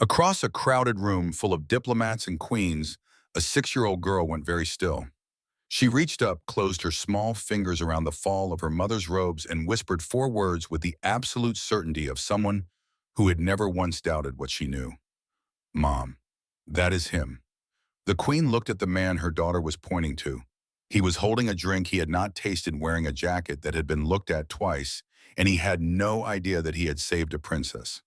Across a crowded room full of diplomats and queens, a 6-year-old girl went very still. She reached up, closed her small fingers around the fall of her mother's robes, and whispered 4 words with the absolute certainty of someone who had never once doubted what she knew. Mom. That is him. The queen looked at the man her daughter was pointing to. He was holding a drink he had not tasted, wearing a jacket that had been looked at twice, and he had no idea that he had saved a princess.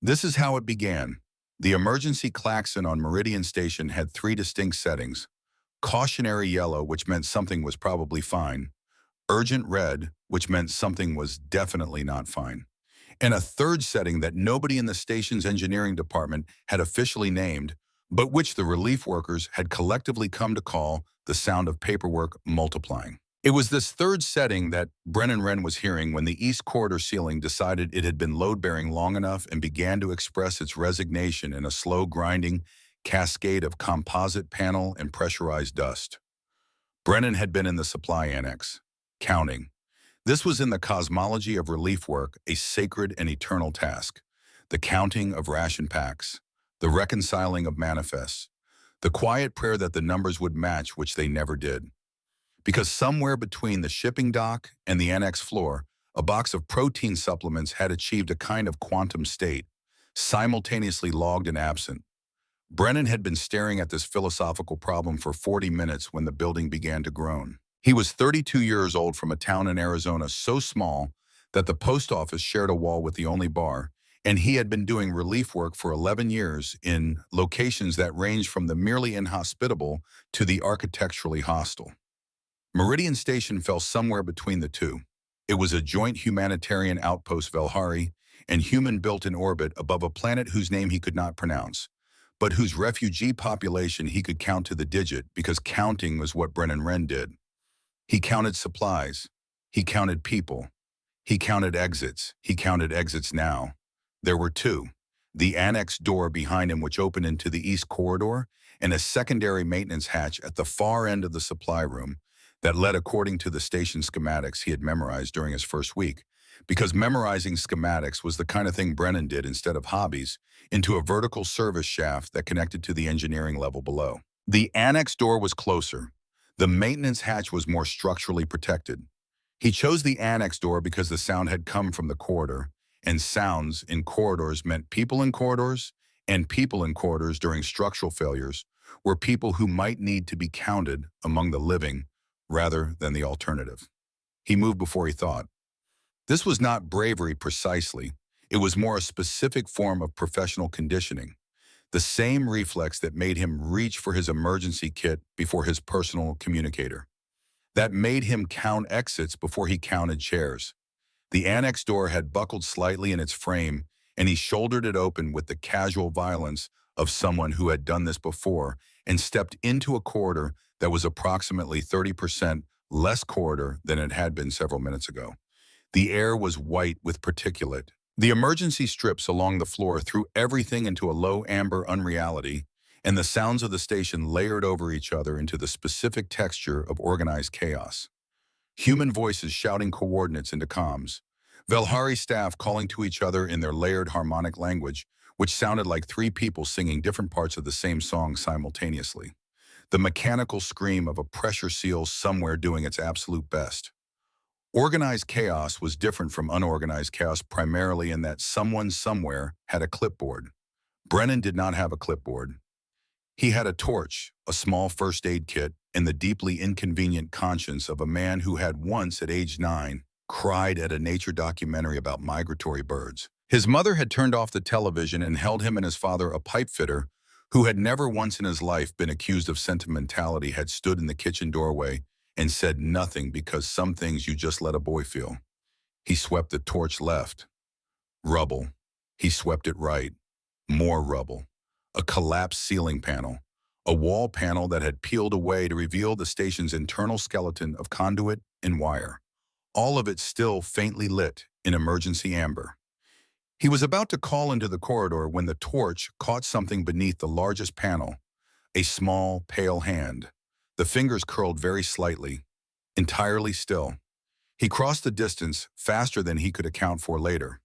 This is how it began. The emergency klaxon on Meridian Station had 3 distinct settings: cautionary yellow, which meant something was probably fine; urgent red, which meant something was definitely not fine; and a third setting that nobody in the station's engineering department had officially named, but which the relief workers had collectively come to call the sound of paperwork multiplying. It was this third setting that Brennan Wren was hearing when the East Corridor ceiling decided it had been load-bearing long enough and began to express its resignation in a slow, grinding cascade of composite panel and pressurized dust. Brennan had been in the supply annex, counting. This was in the cosmology of relief work a sacred and eternal task: the counting of ration packs, the reconciling of manifests, the quiet prayer that the numbers would match, which they never did. Because somewhere between the shipping dock and the annex floor, a box of protein supplements had achieved a kind of quantum state, simultaneously logged and absent. Brennan had been staring at this philosophical problem for 40 minutes when the building began to groan. He was 32 years old, from a town in Arizona so small that the post office shared a wall with the only bar, and he had been doing relief work for 11 years in locations that ranged from the merely inhospitable to the architecturally hostile. Meridian Station fell somewhere between the two. It was a joint humanitarian outpost, Velhari, and human, built in orbit above a planet whose name he could not pronounce, but whose refugee population he could count to the digit, because counting was what Brennan Wren did. He counted supplies. He counted people. He counted exits. He counted exits now. There were 2. The annex door behind him, which opened into the East Corridor, and a secondary maintenance hatch at the far end of the supply room that led, according to the station schematics he had memorized during his first week, because memorizing schematics was the kind of thing Brennan did instead of hobbies, into a vertical service shaft that connected to the engineering level below. The annex door was closer. The maintenance hatch was more structurally protected. He chose the annex door because the sound had come from the corridor, and sounds in corridors meant people in corridors, and people in corridors during structural failures were people who might need to be counted among the living rather than the alternative. He moved before he thought. This was not bravery precisely. It was more a specific form of professional conditioning, the same reflex that made him reach for his emergency kit before his personal communicator, that made him count exits before he counted chairs. The annex door had buckled slightly in its frame, and he shouldered it open with the casual violence of someone who had done this before and stepped into a corridor that was approximately 30% less corridor than it had been several minutes ago. The air was white with particulate. The emergency strips along the floor threw everything into a low amber unreality, and the sounds of the station layered over each other into the specific texture of organized chaos. Human voices shouting coordinates into comms. Velhari staff calling to each other in their layered harmonic language, which sounded like 3 people singing different parts of the same song simultaneously. The mechanical scream of a pressure seal somewhere doing its absolute best. Organized chaos was different from unorganized chaos, primarily in that someone somewhere had a clipboard. Brennan did not have a clipboard. He had a torch, a small first aid kit, and the deeply inconvenient conscience of a man who had once, at age 9, cried at a nature documentary about migratory birds. His mother had turned off the television and held him and his father, a pipe fitter, who had never once in his life been accused of sentimentality, had stood in the kitchen doorway and said nothing, because some things you just let a boy feel. He swept the torch left. Rubble. He swept it right. More rubble. A collapsed ceiling panel. A wall panel that had peeled away to reveal the station's internal skeleton of conduit and wire. All of it still faintly lit in emergency amber. He was about to call into the corridor when the torch caught something beneath the largest panel, a small, pale hand. The fingers curled very slightly, entirely still. He crossed the distance faster than he could account for later.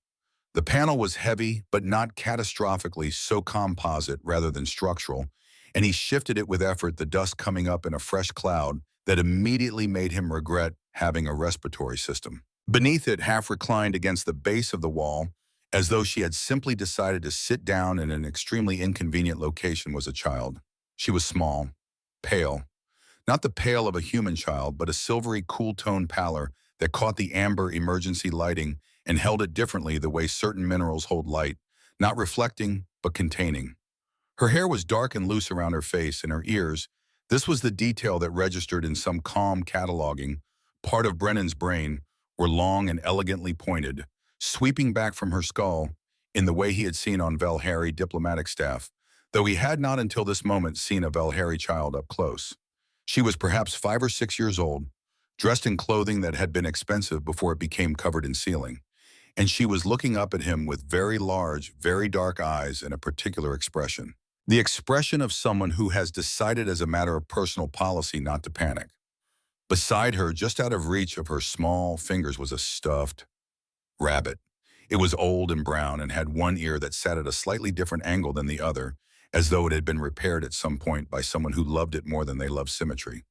The panel was heavy, but not catastrophically so composite rather than structural, and he shifted it with effort, the dust coming up in a fresh cloud that immediately made him regret having a respiratory system. Beneath it, half reclined against the base of the wall, as though she had simply decided to sit down in an extremely inconvenient location, was a child. She was small, pale, not the pale of a human child, but a silvery, cool-toned pallor that caught the amber emergency lighting and held it differently the way certain minerals hold light, not reflecting, but containing. Her hair was dark and loose around her face and her ears. This was the detail that registered in some calm cataloging. Part of Brennan's brain were long and elegantly pointed, sweeping back from her skull in the way he had seen on Valhari diplomatic staff, though he had not until this moment seen a Valhari child up close. She was perhaps 5 or 6 years old, dressed in clothing that had been expensive before it became covered in ceiling, and she was looking up at him with very large, very dark eyes and a particular expression. The expression of someone who has decided as a matter of personal policy not to panic. Beside her, just out of reach of her small fingers, was a stuffed rabbit. It was old and brown and had one ear that sat at a slightly different angle than the other, as though it had been repaired at some point by someone who loved it more than they loved symmetry.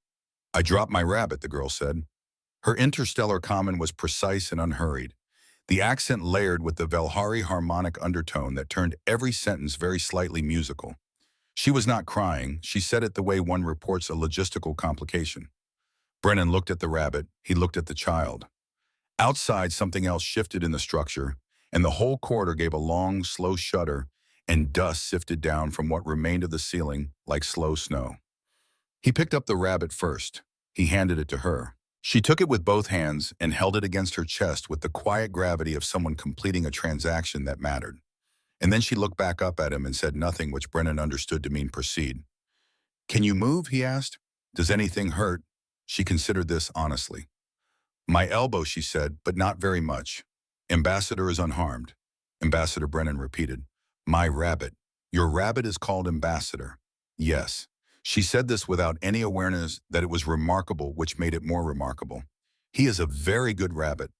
"I dropped my rabbit," the girl said. Her interstellar comment was precise and unhurried, the accent layered with the Valhari harmonic undertone that turned every sentence very slightly musical. She was not crying. She said it the way one reports a logistical complication. Brennan looked at the rabbit. He looked at the child. Outside, something else shifted in the structure, and the whole corridor gave a long, slow shudder, and dust sifted down from what remained of the ceiling like slow snow. He picked up the rabbit first. He handed it to her. She took it with both hands and held it against her chest with the quiet gravity of someone completing a transaction that mattered. And then she looked back up at him and said nothing, which Brennan understood to mean proceed. "Can you move?" he asked. "Does anything hurt?" She considered this honestly. "My elbow," she said, "but not very much. Ambassador is unharmed." Ambassador, Brennan repeated. "My rabbit." "Your rabbit is called Ambassador." "Yes." She said this without any awareness that it was remarkable, which made it more remarkable. "He is a very good rabbit."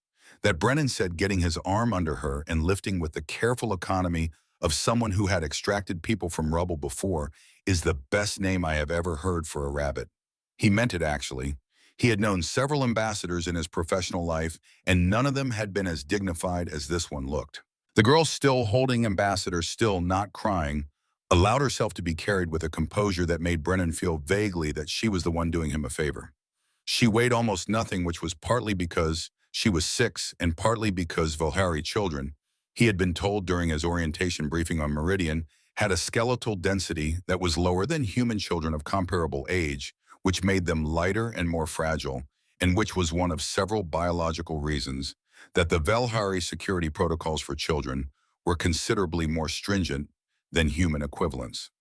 That, Brennan said, getting his arm under her and lifting with the careful economy of someone who had extracted people from rubble before, is the best name I have ever heard for a rabbit. He meant it, actually. He had known several ambassadors in his professional life, and none of them had been as dignified as this one looked. The girl, still holding Ambassador, still not crying, allowed herself to be carried with a composure that made Brennan feel vaguely that she was the one doing him a favor. She weighed almost nothing, which was partly because she was 6 and partly because Valhari children, he had been told during his orientation briefing on Meridian, had a skeletal density that was lower than human children of comparable age, which made them lighter and more fragile, and which was one of several biological reasons that the Valhari security protocols for children were considerably more stringent than human equivalents.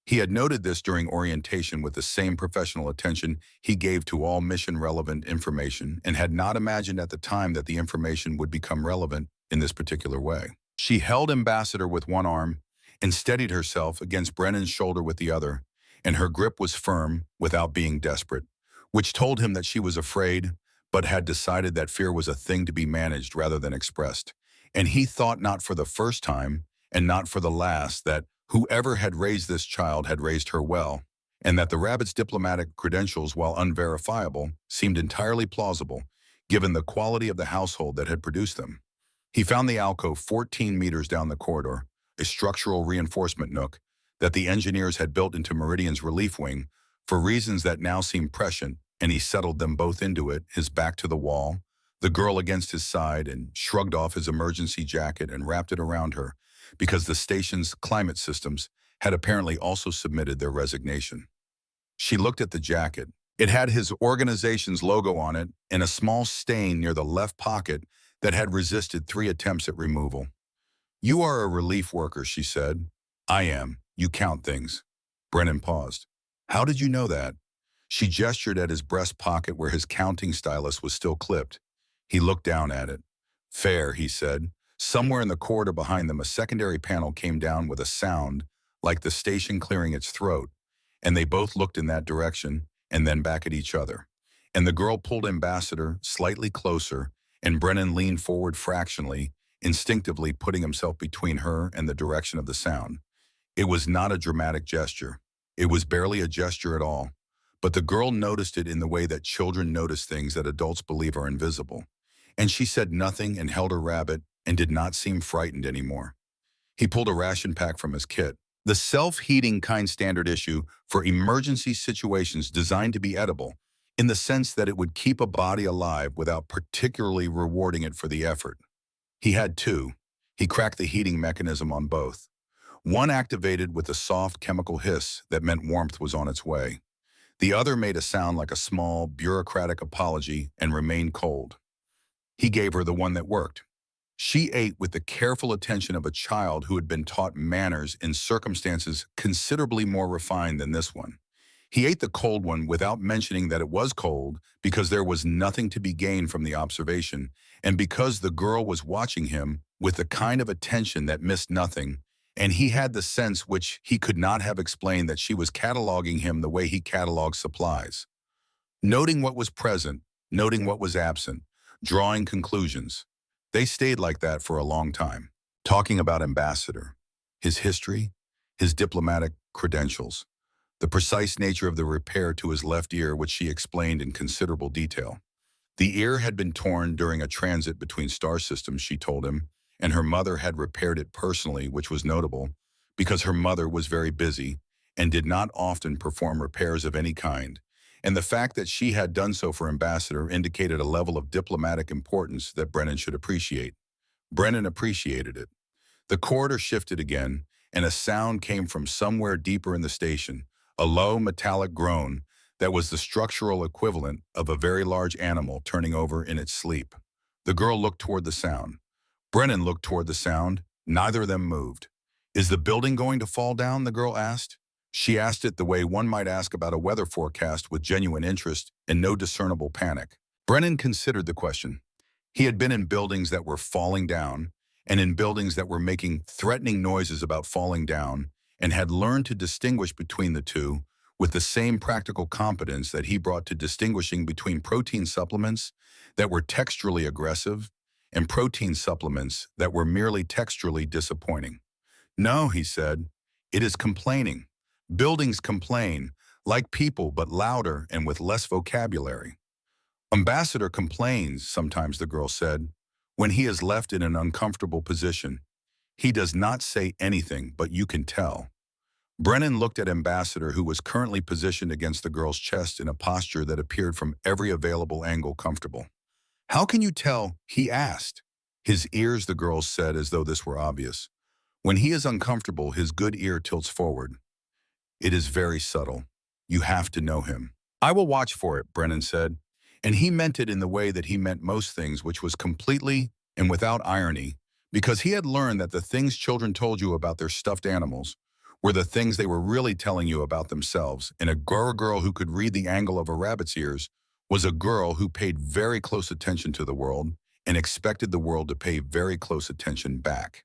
He had noted this during orientation with the same professional attention he gave to all mission-relevant information, and had not imagined at the time that the information would become relevant in this particular way. She held Ambassador with one arm and steadied herself against Brennan's shoulder with the other, and her grip was firm without being desperate, which told him that she was afraid, but had decided that fear was a thing to be managed rather than expressed. And he thought, not for the first time, and not for the last, that whoever had raised this child had raised her well, and that the rabbit's diplomatic credentials, while unverifiable, seemed entirely plausible, given the quality of the household that had produced them. He found the alcove 14 meters down the corridor, a structural reinforcement nook that the engineers had built into Meridian's relief wing for reasons that now seemed prescient, and he settled them both into it, his back to the wall, the girl against his side, and shrugged off his emergency jacket and wrapped it around her, because the station's climate systems had apparently also submitted their resignation. She looked at the jacket. It had his organization's logo on it and a small stain near the left pocket that had resisted 3 attempts at removal. "You are a relief worker," she said. "I am. You count things." Brennan paused. "How did you know that?" She gestured at his breast pocket where his counting stylus was still clipped. He looked down at it. "Fair," he said. Somewhere in the corridor behind them, a secondary panel came down with a sound like the station clearing its throat, and they both looked in that direction and then back at each other. And the girl pulled Ambassador slightly closer, and Brennan leaned forward fractionally instinctively putting himself between her and the direction of the sound. It was not a dramatic gesture. It was barely a gesture at all. But the girl noticed it in the way that children notice things that adults believe are invisible. And she said nothing and held her rabbit and did not seem frightened anymore. He pulled a ration pack from his kit, the self-heating kind standard issue for emergency situations designed to be edible, in the sense that it would keep a body alive without particularly rewarding it for the effort. He had two. He cracked the heating mechanism on both. One activated with a soft chemical hiss that meant warmth was on its way. The other made a sound like a small, bureaucratic apology and remained cold. He gave her the one that worked. She ate with the careful attention of a child who had been taught manners in circumstances considerably more refined than this one. He ate the cold one without mentioning that it was cold because there was nothing to be gained from the observation, and because the girl was watching him with the kind of attention that missed nothing, and he had the sense which he could not have explained that she was cataloging him the way he catalogs supplies. Noting what was present, noting what was absent, drawing conclusions. They stayed like that for a long time, talking about Ambassador, his history, his diplomatic credentials, the precise nature of the repair to his left ear, which she explained in considerable detail. The ear had been torn during a transit between star systems, she told him, and her mother had repaired it personally, which was notable, because her mother was very busy and did not often perform repairs of any kind, and the fact that she had done so for Ambassador indicated a level of diplomatic importance that Brennan should appreciate. Brennan appreciated it. The corridor shifted again, and a sound came from somewhere deeper in the station, a low metallic groan that was the structural equivalent of a very large animal turning over in its sleep. The girl looked toward the sound. Brennan looked toward the sound. Neither of them moved. "Is the building going to fall down?" the girl asked. She asked it the way one might ask about a weather forecast, with genuine interest and no discernible panic. Brennan considered the question. He had been in buildings that were falling down and in buildings that were making threatening noises about falling down, and had learned to distinguish between the two with the same practical competence that he brought to distinguishing between protein supplements that were texturally aggressive and protein supplements that were merely texturally disappointing. "No," he said, "it is complaining. Buildings complain, like people, but louder and with less vocabulary." "Ambassador complains," sometimes the girl said, "when he is left in an uncomfortable position. He does not say anything, but you can tell." Brennan looked at Ambassador, who was currently positioned against the girl's chest in a posture that appeared from every available angle comfortable. "How can you tell?" he asked. "His ears," the girl said, as though this were obvious. "When he is uncomfortable, his good ear tilts forward. It is very subtle. You have to know him." "I will watch for it," Brennan said. And he meant it in the way that he meant most things, which was completely and without irony, because he had learned that the things children told you about their stuffed animals were the things they were really telling you about themselves, and a girl who could read the angle of a rabbit's ears was a girl who paid very close attention to the world and expected the world to pay very close attention back.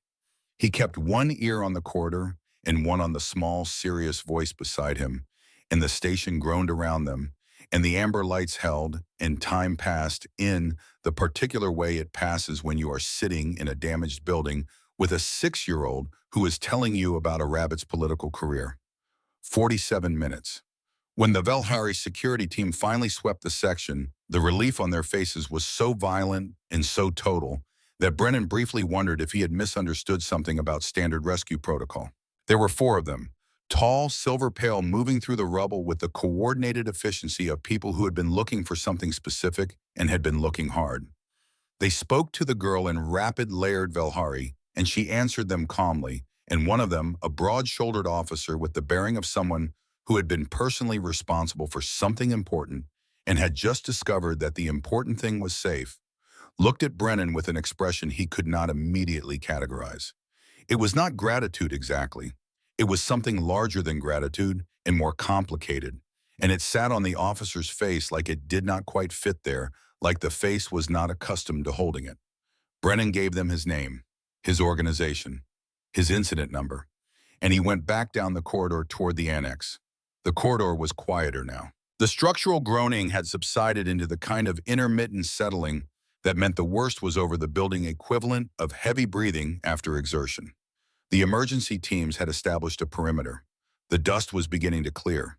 He kept one ear on the corridor and one on the small, serious voice beside him, and the station groaned around them, and the amber lights held, and time passed in the particular way it passes when you are sitting in a damaged building with a 6-year-old who is telling you about a rabbit's political career. 47 minutes. When the Velhari security team finally swept the section, the relief on their faces was so violent and so total that Brennan briefly wondered if he had misunderstood something about standard rescue protocol. There were 4 of them, tall, silver pale, moving through the rubble with the coordinated efficiency of people who had been looking for something specific and had been looking hard. They spoke to the girl in rapid, layered Velhari, and she answered them calmly, and one of them, a broad-shouldered officer with the bearing of someone who had been personally responsible for something important and had just discovered that the important thing was safe, looked at Brennan with an expression he could not immediately categorize. It was not gratitude exactly. It was something larger than gratitude and more complicated, and it sat on the officer's face like it did not quite fit there, like the face was not accustomed to holding it. Brennan gave them his name, his organization, his incident number, and he went back down the corridor toward the annex. The corridor was quieter now. The structural groaning had subsided into the kind of intermittent settling That meant the worst was over, the building equivalent of heavy breathing after exertion. The emergency teams had established a perimeter. The dust was beginning to clear.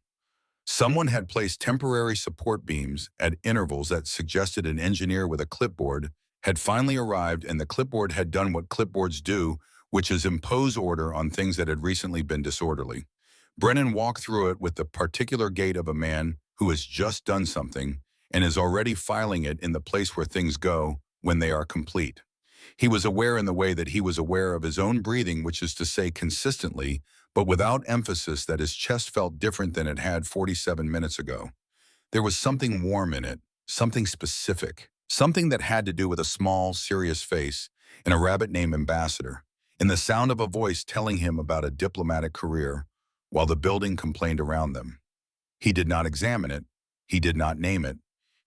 Someone had placed temporary support beams at intervals that suggested an engineer with a clipboard had finally arrived, and the clipboard had done what clipboards do, which is impose order on things that had recently been disorderly. Brennan walked through it with the particular gait of a man who has just done something and is already filing it in the place where things go when they are complete. He was aware in the way that he was aware of his own breathing, which is to say consistently, but without emphasis, that his chest felt different than it had 47 minutes ago. There was something warm in it, something specific, something that had to do with a small, serious face and a rabbit named Ambassador, and the sound of a voice telling him about a diplomatic career, while the building complained around them. He did not examine it. He did not name it.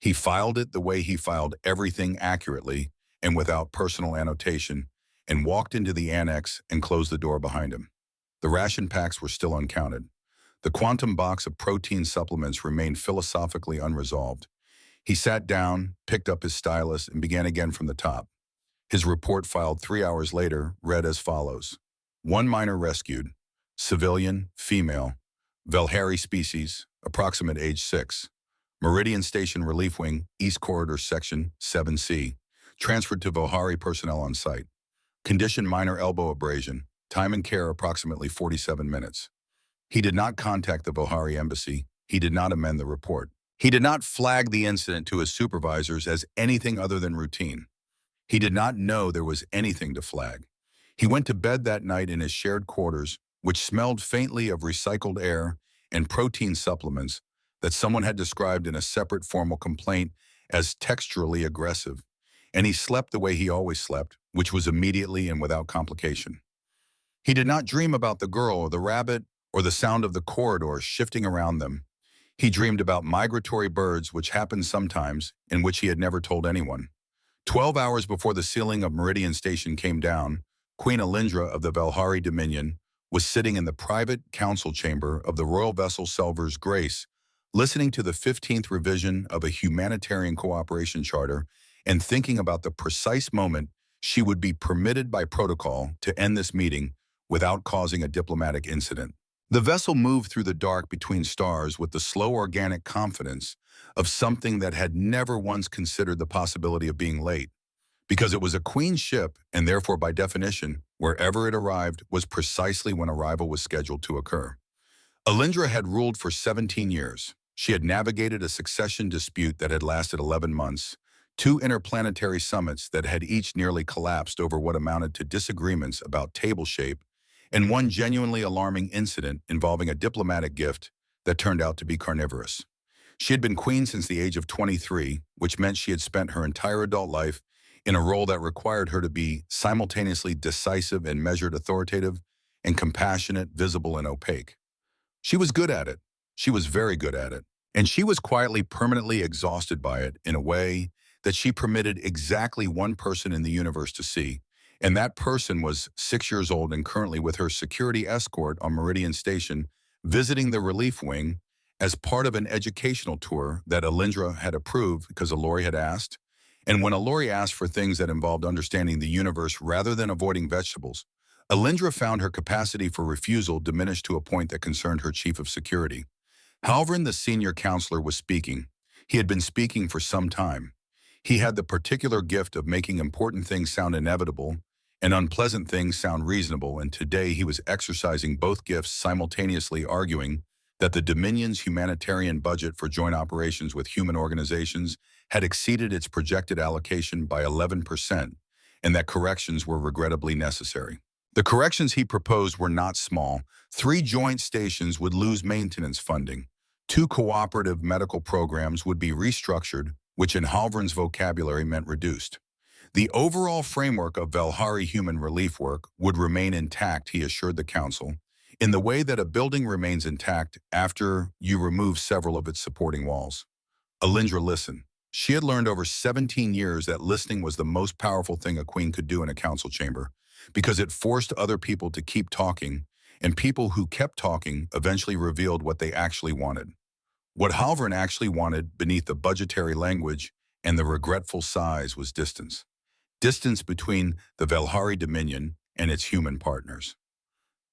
He filed it the way he filed everything, accurately and without personal annotation, and walked into the annex and closed the door behind him. The ration packs were still uncounted. The quantum box of protein supplements remained philosophically unresolved. He sat down, picked up his stylus, and began again from the top. His report, filed 3 hours later, read as follows. 1 minor rescued. Civilian, female. Velhari species, approximate age 6. Meridian Station Relief Wing, East Corridor Section 7C. Transferred to Velhari personnel on site. Condition: minor elbow abrasion. Time and care approximately 47 minutes. He did not contact the Velhari embassy. He did not amend the report. He did not flag the incident to his supervisors as anything other than routine. He did not know there was anything to flag. He went to bed that night in his shared quarters, which smelled faintly of recycled air and protein supplements that someone had described in a separate formal complaint as texturally aggressive. And he slept the way he always slept, which was immediately and without complication. He did not dream about the girl or the rabbit or the sound of the corridor shifting around them. He dreamed about migratory birds, which happened sometimes, in which he had never told anyone. 12 hours before the ceiling of Meridian Station came down, Queen Alindra of the Velhari Dominion was sitting in the private council chamber of the royal vessel Selver's Grace, listening to the 15th revision of a humanitarian cooperation charter and thinking about the precise moment she would be permitted by protocol to end this meeting without causing a diplomatic incident. The vessel moved through the dark between stars with the slow organic confidence of something that had never once considered the possibility of being late, because it was a queen ship, and therefore by definition, wherever it arrived was precisely when arrival was scheduled to occur. Alindra had ruled for 17 years. She had navigated a succession dispute that had lasted 11 months, 2 interplanetary summits that had each nearly collapsed over what amounted to disagreements about table shape, and 1 genuinely alarming incident involving a diplomatic gift that turned out to be carnivorous. She had been queen since the age of 23, which meant she had spent her entire adult life in a role that required her to be simultaneously decisive and measured, authoritative and compassionate, visible and opaque. She was good at it. She was very good at it. And she was quietly, permanently exhausted by it in a way that she permitted exactly one person in the universe to see. And that person was 6 years old and currently with her security escort on Meridian Station, visiting the relief wing as part of an educational tour that Alindra had approved because Alori had asked. And when Alori asked for things that involved understanding the universe rather than avoiding vegetables, Alindra found her capacity for refusal diminished to a point that concerned her chief of security. Halvrin, the senior counselor, was speaking. He had been speaking for some time. He had the particular gift of making important things sound inevitable and unpleasant things sound reasonable, and today he was exercising both gifts simultaneously, arguing that the Dominion's humanitarian budget for joint operations with human organizations had exceeded its projected allocation by 11%, and that corrections were regrettably necessary. The corrections he proposed were not small. 3 joint stations would lose maintenance funding. 2 cooperative medical programs would be restructured, which in Halvrin's vocabulary meant reduced. The overall framework of Velhari human relief work would remain intact, he assured the council, in the way that a building remains intact after you remove several of its supporting walls. Alindra listened. She had learned over 17 years that listening was the most powerful thing a queen could do in a council chamber, because it forced other people to keep talking, and people who kept talking eventually revealed what they actually wanted. What Halvrin actually wanted beneath the budgetary language and the regretful sighs was distance. Distance between the Velhari Dominion and its human partners.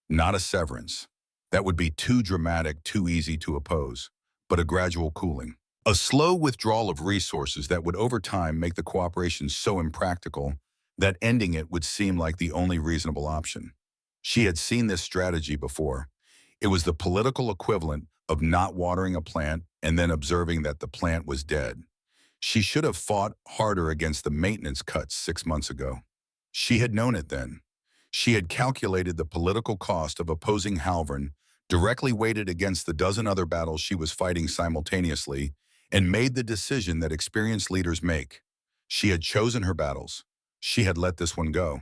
Not a severance. That would be too dramatic, too easy to oppose, but a gradual cooling. A slow withdrawal of resources that would over time make the cooperation so impractical that ending it would seem like the only reasonable option. She had seen this strategy before. It was the political equivalent of not watering a plant and then observing that the plant was dead. She should have fought harder against the maintenance cuts 6 months ago. She had known it then. She had calculated the political cost of opposing Halvern, directly weighted against the dozen other battles she was fighting simultaneously, and made the decision that experienced leaders make. She had chosen her battles. She had let this one go.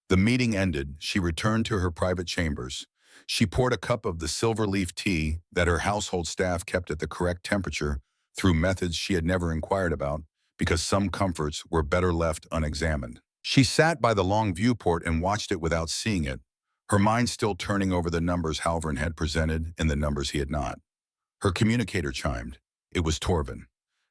The meeting ended. She returned to her private chambers. She poured a cup of the silver leaf tea that her household staff kept at the correct temperature through methods she had never inquired about because some comforts were better left unexamined. She sat by the long viewport and watched it without seeing it, her mind still turning over the numbers Halvern had presented and the numbers he had not. Her communicator chimed. It was Torvin.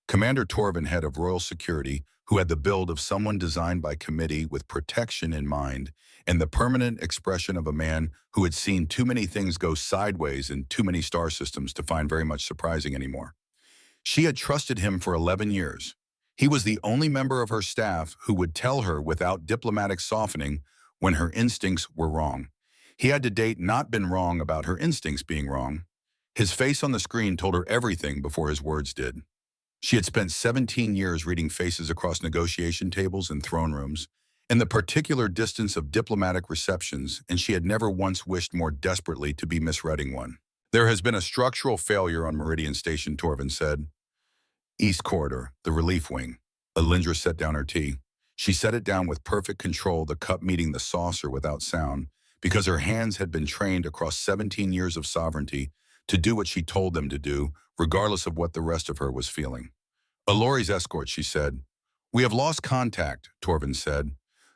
Commander Torvin, head of Royal Security, who had the build of someone designed by committee with protection in mind and the permanent expression of a man who had seen too many things go sideways in too many star systems to find very much surprising anymore. She had trusted him for 11 years. He was the only member of her staff who would tell her without diplomatic softening when her instincts were wrong. He had to date not been wrong about her instincts being wrong. His face on the screen told her everything before his words did. She had spent 17 years reading faces across negotiation tables and throne rooms, and the particular distance of diplomatic receptions, and she had never once wished more desperately to be misreading one. There has been a structural failure on Meridian Station, Torvin said. East Corridor, the relief wing. Alindra set down her tea. She set it down with perfect control, the cup meeting the saucer without sound, because her hands had been trained across 17 years of sovereignty to do what she told them to do, regardless of what the rest of her was feeling. Alori's escort, she said. We have lost contact, Torvin said.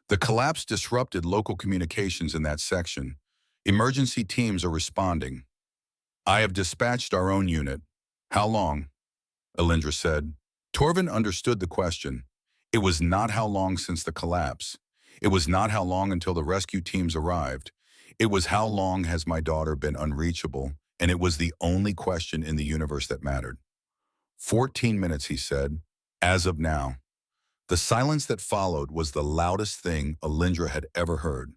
The collapse disrupted local communications in that section. Emergency teams are responding. I have dispatched our own unit. How long? Alindra said. Torvin understood the question. It was not how long since the collapse. It was not how long until the rescue teams arrived. It was how long has my daughter been unreachable, and it was the only question in the universe that mattered. 14 minutes, he said, as of now. The silence that followed was the loudest thing Alindra had ever heard.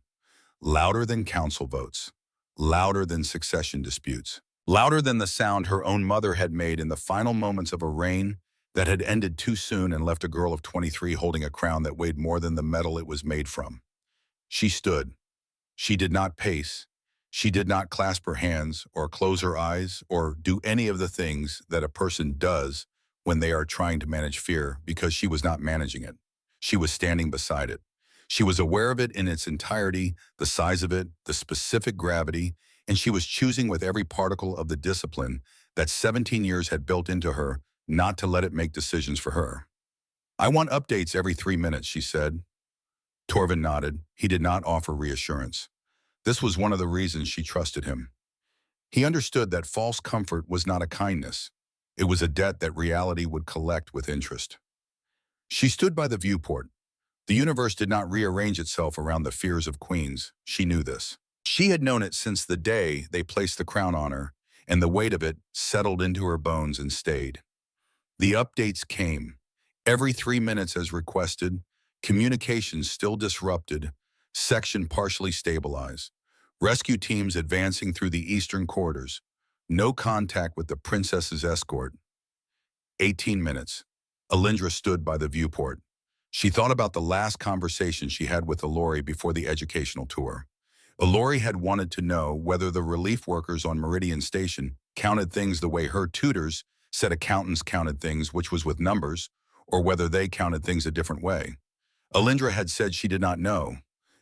Louder than council votes. Louder than succession disputes. Louder than the sound her own mother had made in the final moments of a reign that had ended too soon and left a girl of 23 holding a crown that weighed more than the metal it was made from. She stood. She did not pace. She did not clasp her hands or close her eyes or do any of the things that a person does when they are trying to manage fear, because she was not managing it. She was standing beside it. She was aware of it in its entirety, the size of it, the specific gravity, and she was choosing with every particle of the discipline that 17 years had built into her not to let it make decisions for her. I want updates every 3 minutes, she said. Torvin nodded. He did not offer reassurance. This was one of the reasons she trusted him. He understood that false comfort was not a kindness. It was a debt that reality would collect with interest. She stood by the viewport. The universe did not rearrange itself around the fears of queens. She knew this. She had known it since the day they placed the crown on her, and the weight of it settled into her bones and stayed. The updates came. Every 3 minutes as requested, communications still disrupted, section partially stabilized, rescue teams advancing through the eastern corridors, no contact with the princess's escort. 18 minutes. Alindra stood by the viewport. She thought about the last conversation she had with Alori before the educational tour. Alori had wanted to know whether the relief workers on Meridian Station counted things the way her tutors said accountants counted things, which was with numbers, or whether they counted things a different way. Alindra had said she did not know.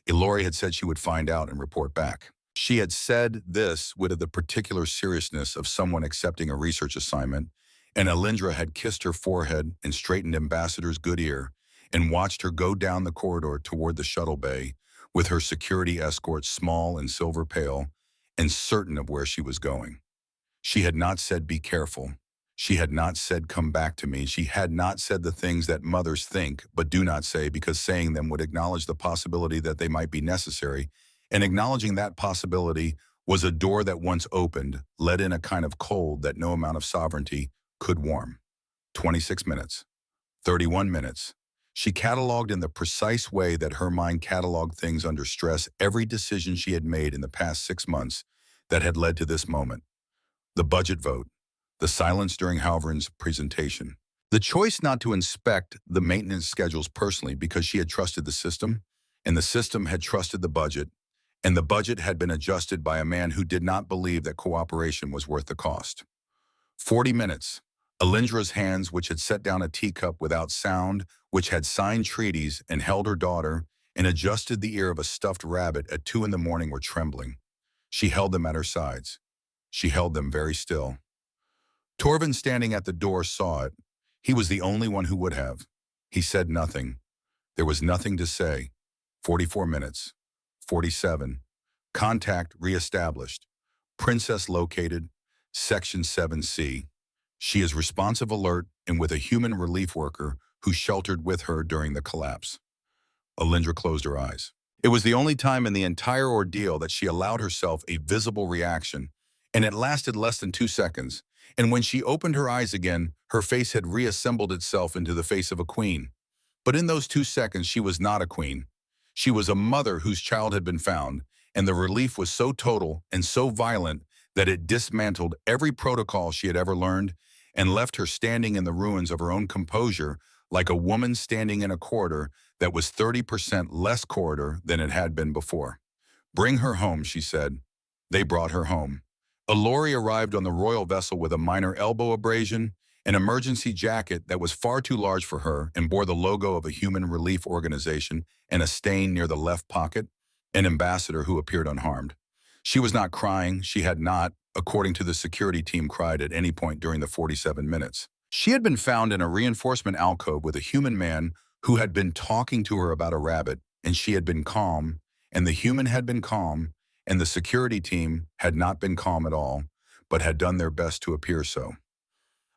Alori had said she would find out and report back. She had said this with the particular seriousness of someone accepting a research assignment, and Alindra had kissed her forehead and straightened Ambassador's good ear and watched her go down the corridor toward the shuttle bay with her security escort small and silver pale and certain of where she was going. She had not said be careful. She had not said, "Come back to me." She had not said the things that mothers think but do not say, because saying them would acknowledge the possibility that they might be necessary, and acknowledging that possibility was a door that once opened, let in a kind of cold that no amount of sovereignty could warm. 26 minutes. 31 minutes. She cataloged in the precise way that her mind cataloged things under stress every decision she had made in the past 6 months that had led to this moment. The budget vote, the silence during Halverin's presentation, the choice not to inspect the maintenance schedules personally because she had trusted the system, and the system had trusted the budget, and the budget had been adjusted by a man who did not believe that cooperation was worth the cost. 40 minutes. Alindra's hands, which had set down a teacup without sound, which had signed treaties and held her daughter and adjusted the ear of a stuffed rabbit at 2 in the morning, were trembling. She held them at her sides. She held them very still. Torvin, standing at the door, saw it. He was the only one who would have. He said nothing. There was nothing to say. 44 minutes. 47. Contact reestablished. Princess located. Section 7C. She is responsive, alert, and with a human relief worker who sheltered with her during the collapse. Alindra closed her eyes. It was the only time in the entire ordeal that she allowed herself a visible reaction, and it lasted less than 2 seconds. And when she opened her eyes again, her face had reassembled itself into the face of a queen. But in those 2 seconds, she was not a queen. She was a mother whose child had been found, and the relief was so total and so violent that it dismantled every protocol she had ever learned and left her standing in the ruins of her own composure, like a woman standing in a corridor that was 30% less corridor than it had been before. "Bring her home," she said. They brought her home. Ilori arrived on the royal vessel with a minor elbow abrasion, an emergency jacket that was far too large for her and bore the logo of a human relief organization and a stain near the left pocket, an ambassador who appeared unharmed. She was not crying. She had not, according to the security team, cried at any point during the 47 minutes. She had been found in a reinforcement alcove with a human man who had been talking to her about a rabbit, and she had been calm, and the human had been calm, and the security team had not been calm at all, but had done their best to appear so.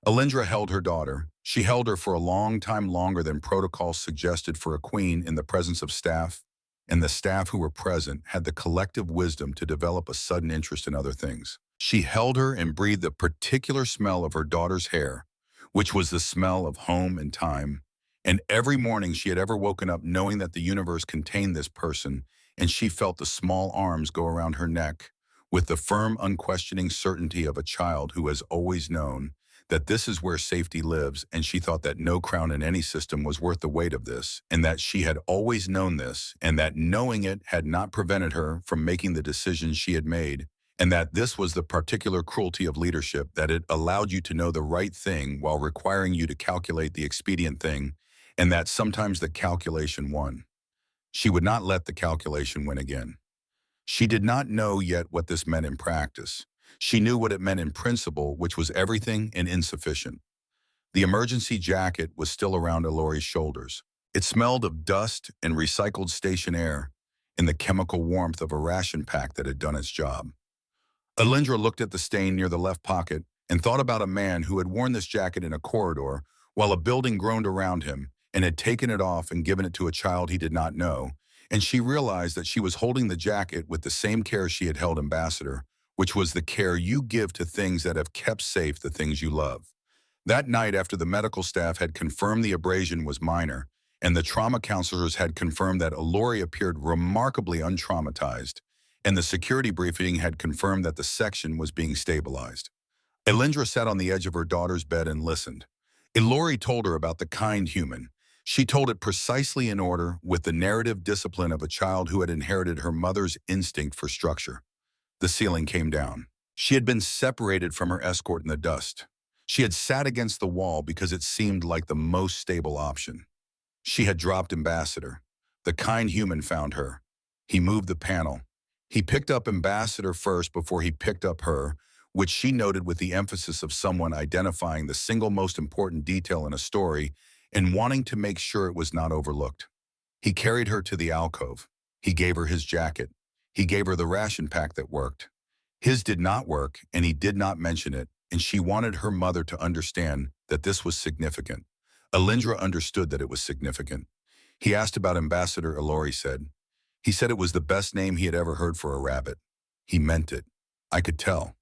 Alindra held her daughter. She held her for a long time, longer than protocol suggested for a queen, in the presence of staff, and the staff who were present had the collective wisdom to develop a sudden interest in other things. She held her and breathed the particular smell of her daughter's hair, which was the smell of home and time. And every morning she had ever woken up knowing that the universe contained this person, and she felt the small arms go around her neck with the firm, unquestioning certainty of a child who has always known that this is where safety lives, and she thought that no crown in any system was worth the weight of this, and that she had always known this, and that knowing it had not prevented her from making the decisions she had made, and that this was the particular cruelty of leadership, that it allowed you to know the right thing while requiring you to calculate the expedient thing, and that sometimes the calculation won. She would not let the calculation win again. She did not know yet what this meant in practice. She knew what it meant in principle, which was everything and insufficient. The emergency jacket was still around Ilori's shoulders. It smelled of dust and recycled station air and the chemical warmth of a ration pack that had done its job. Alindra looked at the stain near the left pocket and thought about a man who had worn this jacket in a corridor while a building groaned around him and had taken it off and given it to a child he did not know, and she realized that she was holding the jacket with the same care she had held Ambassador, which was the care you give to things that have kept safe the things you love. That night, after the medical staff had confirmed the abrasion was minor, and the trauma counselors had confirmed that Ilori appeared remarkably untraumatized, and the security briefing had confirmed that the section was being stabilized, Alindra sat on the edge of her daughter's bed and listened. Ilori told her about the kind human. She told it precisely in order, with the narrative discipline of a child who had inherited her mother's instinct for structure. The ceiling came down. She had been separated from her escort in the dust. She had sat against the wall because it seemed like the most stable option. She had dropped Ambassador. The kind human found her. He moved the panel. He picked up Ambassador first before he picked up her, which she noted with the emphasis of someone identifying the single most important detail in a story and wanting to make sure it was not overlooked. He carried her to the alcove. He gave her his jacket. He gave her the ration pack that worked. His did not work, and he did not mention it, and she wanted her mother to understand that this was significant. Alindra understood that it was significant. He asked about Ambassador, Ilori said. He said it was the best name he had ever heard for a rabbit. He meant it. I could tell.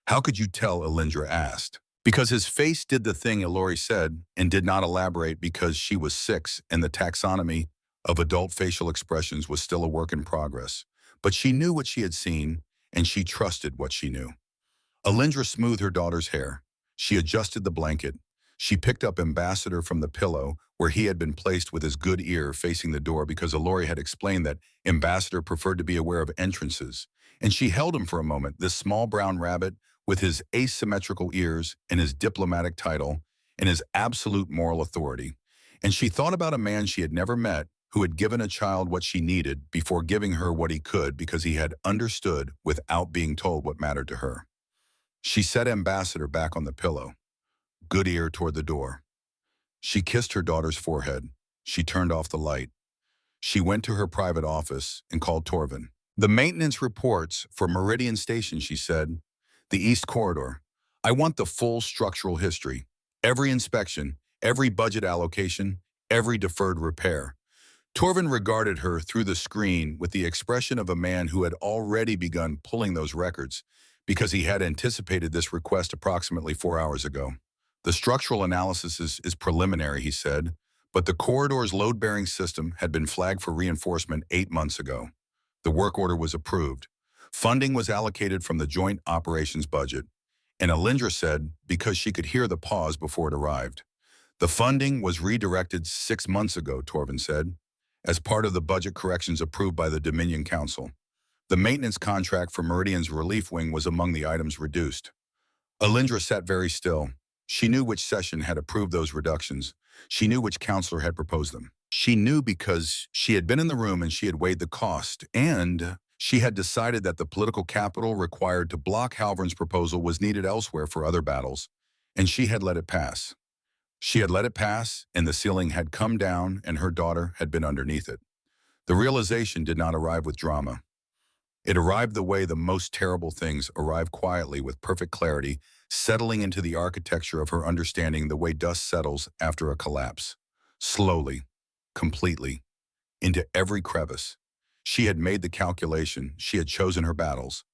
How could you tell, Alindra asked. Because his face did the thing Ilori said and did not elaborate because she was 6 and the taxonomy of adult facial expressions was still a work in progress. But she knew what she had seen, and she trusted what she knew. Alindra smoothed her daughter's hair. She adjusted the blanket. She picked up Ambassador from the pillow where he had been placed with his good ear facing the door because Ilori had explained that Ambassador preferred to be aware of entrances. And she held him for a moment, this small brown rabbit with his asymmetrical ears and his diplomatic title and his absolute moral authority. And she thought about a man she had never met who had given a child what she needed before giving her what he could because he had understood without being told what mattered to her. She set Ambassador back on the pillow, good ear toward the door. She kissed her daughter's forehead. She turned off the light. She went to her private office and called Torvin. The maintenance reports for Meridian Station, she said. The East Corridor. I want the full structural history. Every inspection, every budget allocation, every deferred repair. Torvin regarded her through the screen with the expression of a man who had already begun pulling those records because he had anticipated this request approximately 4 hours ago. The structural analysis is preliminary, he said, but the corridor's load-bearing system had been flagged for reinforcement 8 months ago. The work order was approved. Funding was allocated from the joint operations budget, and Alindra said because she could hear the pause before it arrived. The funding was redirected 6 months ago, Torvin said, as part of the budget corrections approved by the Dominion Council. The maintenance contract for Meridian's relief wing was among the items reduced. Alindra sat very still. She knew which session had approved those reductions. She knew which counselor had proposed them. She knew because she had been in the room and she had weighed the cost, and she had decided that the political capital required to block Halvern's proposal was needed elsewhere for other battles, and she had let it pass. She had let it pass, and the ceiling had come down, and her daughter had been underneath it. The realization did not arrive with drama. It arrived the way the most terrible things arrive, quietly with perfect clarity, settling into the architecture of her understanding the way dust settles after a collapse. Slowly, completely, into every crevice. She had made the calculation, she had chosen her battles,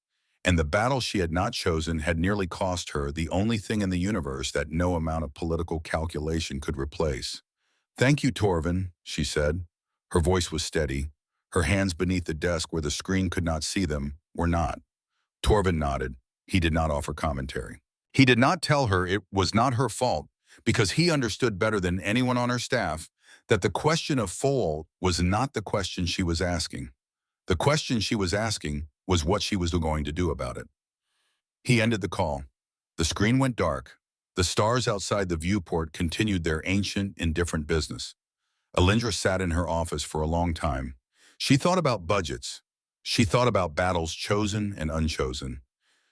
and the battle she had not chosen had nearly cost her the only thing in the universe that no amount of political calculation could replace. Thank you, Torvin, she said. Her voice was steady. Her hands beneath the desk where the screen could not see them were not. Torvin nodded. He did not offer commentary. He did not tell her it was not her fault because he understood better than anyone on her staff that the question of fault was not the question she was asking. The question she was asking was what she was going to do about it. He ended the call. The screen went dark. The stars outside the viewport continued their ancient, indifferent business. Alindra sat in her office for a long time. She thought about budgets. She thought about battles chosen and unchosen.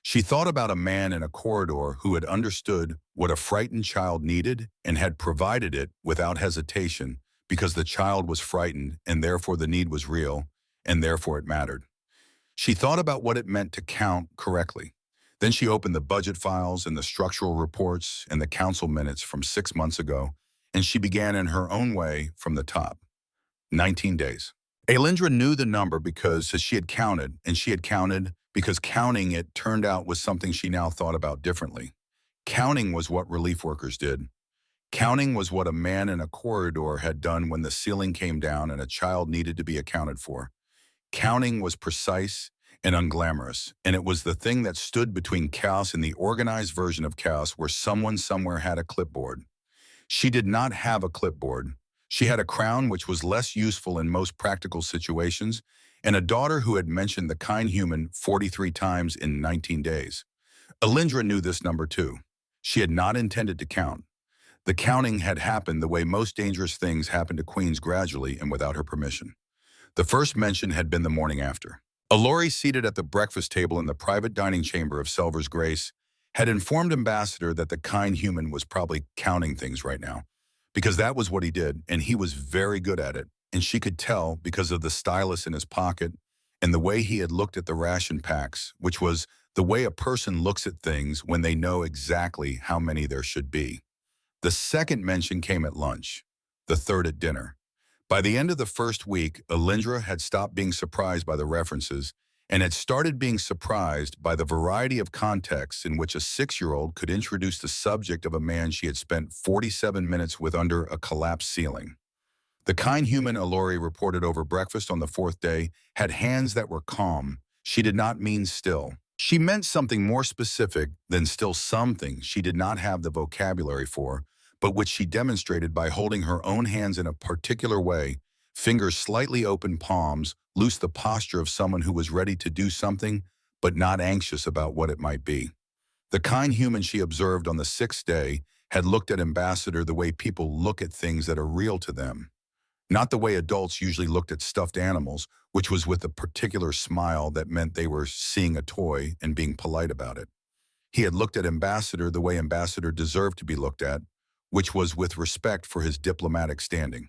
She thought about a man in a corridor who had understood what a frightened child needed and had provided it without hesitation because the child was frightened and therefore the need was real and therefore it mattered. She thought about what it meant to count correctly. Then she opened the budget files and the structural reports and the council minutes from 6 months ago, and she began in her own way from the top. 19 days. Alindra knew the number because she had counted, and she had counted because counting it turned out was something she now thought about differently. Counting was what relief workers did. Counting was what a man in a corridor had done when the ceiling came down and a child needed to be accounted for. Counting was precise and unglamorous, and it was the thing that stood between chaos and the organized version of chaos where someone somewhere had a clipboard. She did not have a clipboard. She had a crown which was less useful in most practical situations, and a daughter who had mentioned the kind human 43 times in 19 days. Alindra knew this number too. She had not intended to count. The counting had happened the way most dangerous things happen to queens, gradually and without her permission. The first mention had been the morning after. Ilori, seated at the breakfast table in the private dining chamber of Selver's Grace, had informed Ambassador that the kind human was probably counting things right now, because that was what he did, and he was very good at it, and she could tell because of the stylus in his pocket and the way he had looked at the ration packs, which was the way a person looks at things when they know exactly how many there should be. The second mention came at lunch, the third at dinner. By the end of the first week, Alindra had stopped being surprised by the references and had started being surprised by the variety of contexts in which a 6-year-old could introduce the subject of a man she had spent 47 minutes with under a collapsed ceiling. The kind human, Alori reported over breakfast on the fourth day, had hands that were calm. She did not mean still. She meant something more specific than still, something she did not have the vocabulary for, but which she demonstrated by holding her own hands in a particular way, fingers slightly open, palms loose, the posture of someone who was ready to do something, but not anxious about what it might be. The kind human, she observed on the sixth day, had looked at Ambassador the way people look at things that are real to them. Not the way adults usually looked at stuffed animals, which was with a particular smile that meant they were seeing a toy and being polite about it. He had looked at Ambassador the way Ambassador deserved to be looked at, which was with respect for his diplomatic standing.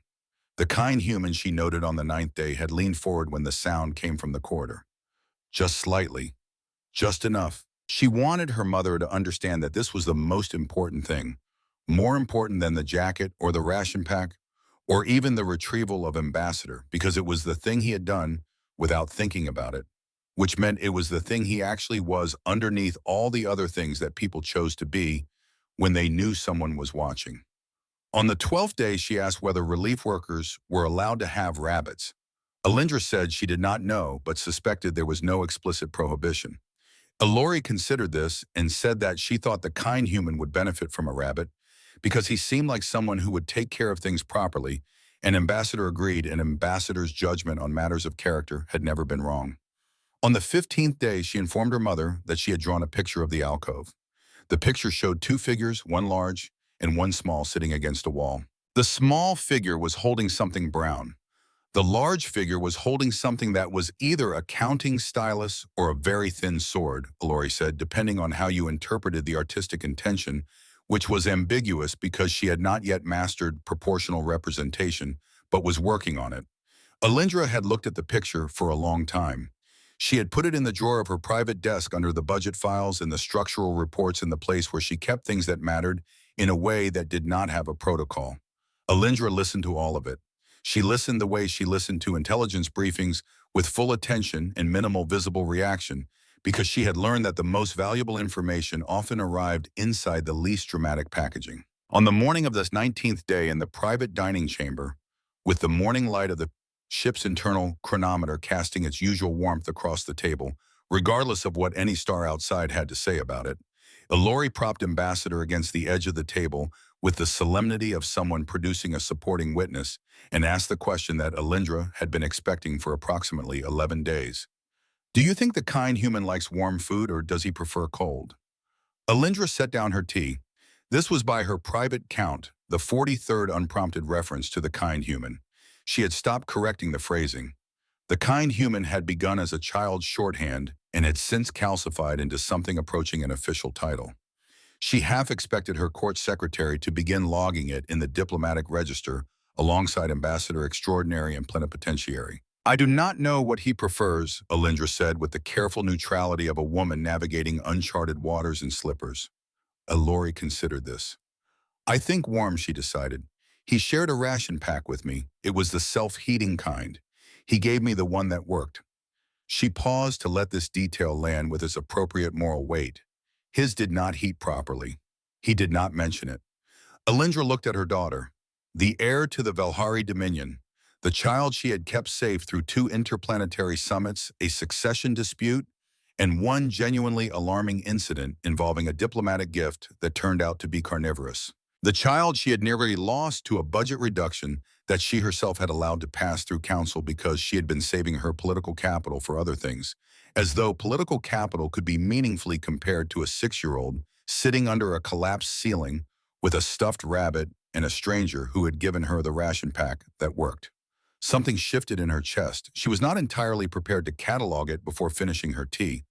The kind human, she noted on the ninth day, had leaned forward when the sound came from the corridor. Just slightly. Just enough. She wanted her mother to understand that this was the most important thing, more important than the jacket or the ration pack, or even the retrieval of Ambassador, because it was the thing he had done without thinking about it, which meant it was the thing he actually was underneath all the other things that people chose to be when they knew someone was watching. On the 12th day, she asked whether relief workers were allowed to have rabbits. Alindra said she did not know, but suspected there was no explicit prohibition. Alori considered this and said that she thought the kind human would benefit from a rabbit because he seemed like someone who would take care of things properly, and Ambassador agreed, and Ambassador's judgment on matters of character had never been wrong. On the 15th day, she informed her mother that she had drawn a picture of the alcove. The picture showed two figures, one large and one small, sitting against a wall. The small figure was holding something brown. The large figure was holding something that was either a counting stylus or a very thin sword, Alori said, depending on how you interpreted the artistic intention, which was ambiguous because she had not yet mastered proportional representation, but was working on it. Alindra had looked at the picture for a long time. She had put it in the drawer of her private desk under the budget files and the structural reports, in the place where she kept things that mattered in a way that did not have a protocol. Alindra listened to all of it. She listened the way she listened to intelligence briefings, with full attention and minimal visible reaction, because she had learned that the most valuable information often arrived inside the least dramatic packaging. On the morning of this 19th day, in the private dining chamber, with the morning light of the ship's internal chronometer casting its usual warmth across the table, regardless of what any star outside had to say about it, Alori propped Ambassador against the edge of the table with the solemnity of someone producing a supporting witness, and asked the question that Alindra had been expecting for approximately 11 days. Do you think the kind human likes warm food, or does he prefer cold? Alindra set down her tea. This was, by her private count, the 43rd unprompted reference to the kind human. She had stopped correcting the phrasing. The kind human had begun as a child's shorthand and had since calcified into something approaching an official title. She half expected her court secretary to begin logging it in the diplomatic register alongside Ambassador Extraordinary and Plenipotentiary. I do not know what he prefers, Alindra said with the careful neutrality of a woman navigating uncharted waters in slippers. Alori considered this. I think warm, she decided. He shared a ration pack with me. It was the self-heating kind. He gave me the one that worked. She paused to let this detail land with its appropriate moral weight. His did not heat properly. He did not mention it. Alindra looked at her daughter, the heir to the Valhari dominion, the child she had kept safe through 2 interplanetary summits, a succession dispute, and one genuinely alarming incident involving a diplomatic gift that turned out to be carnivorous. The child she had nearly lost to a budget reduction that she herself had allowed to pass through council because she had been saving her political capital for other things, as though political capital could be meaningfully compared to a 6-year-old sitting under a collapsed ceiling with a stuffed rabbit and a stranger who had given her the ration pack that worked. Something shifted in her chest. She was not entirely prepared to catalog it before finishing her tea.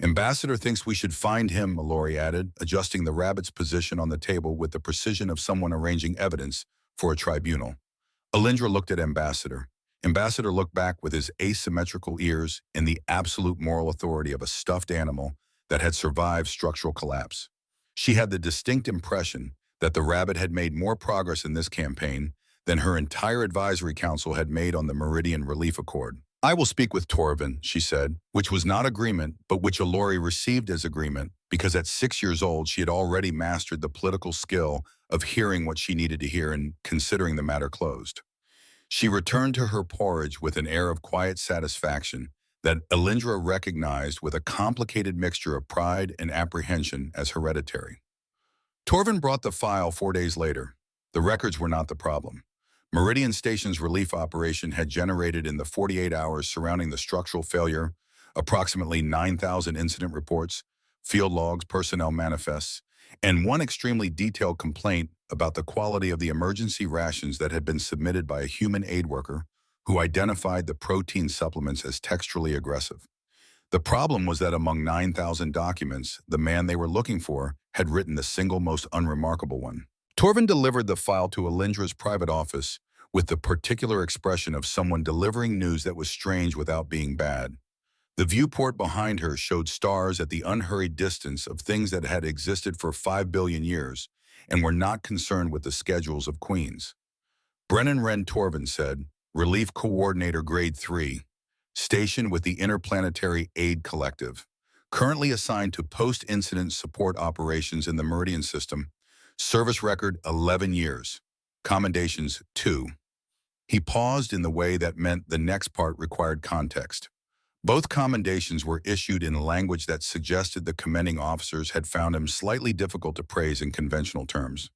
Ambassador thinks we should find him, Alori added, adjusting the rabbit's position on the table with the precision of someone arranging evidence for a tribunal. Alindra looked at Ambassador. Ambassador looked back with his asymmetrical ears and the absolute moral authority of a stuffed animal that had survived structural collapse. She had the distinct impression that the rabbit had made more progress in this campaign than her entire advisory council had made on the Meridian Relief Accord. "I will speak with Torvin," she said, which was not agreement, but which Alori received as agreement because at 6 years old she had already mastered the political skill of hearing what she needed to hear and considering the matter closed. She returned to her porridge with an air of quiet satisfaction that Elindra recognized with a complicated mixture of pride and apprehension as hereditary. Torvin brought the file 4 days later. The records were not the problem. Meridian Station's relief operation had generated in the 48 hours surrounding the structural failure approximately 9,000 incident reports, field logs, personnel manifests, and one extremely detailed complaint about the quality of the emergency rations that had been submitted by a human aid worker who identified the protein supplements as texturally aggressive. The problem was that among 9,000 documents, the man they were looking for had written the single most unremarkable one. Torvin delivered the file to Alindra's private office with the particular expression of someone delivering news that was strange without being bad. The viewport behind her showed stars at the unhurried distance of things that had existed for 5 billion years and were not concerned with the schedules of queens. Brennan Wren Torvin said, Relief Coordinator Grade 3, stationed with the Interplanetary Aid Collective, currently assigned to post-incident support operations in the Meridian System, service record 11 years, commendations 2. He paused in the way that meant the next part required context. Both commendations were issued in language that suggested the commending officers had found him slightly difficult to praise in conventional terms.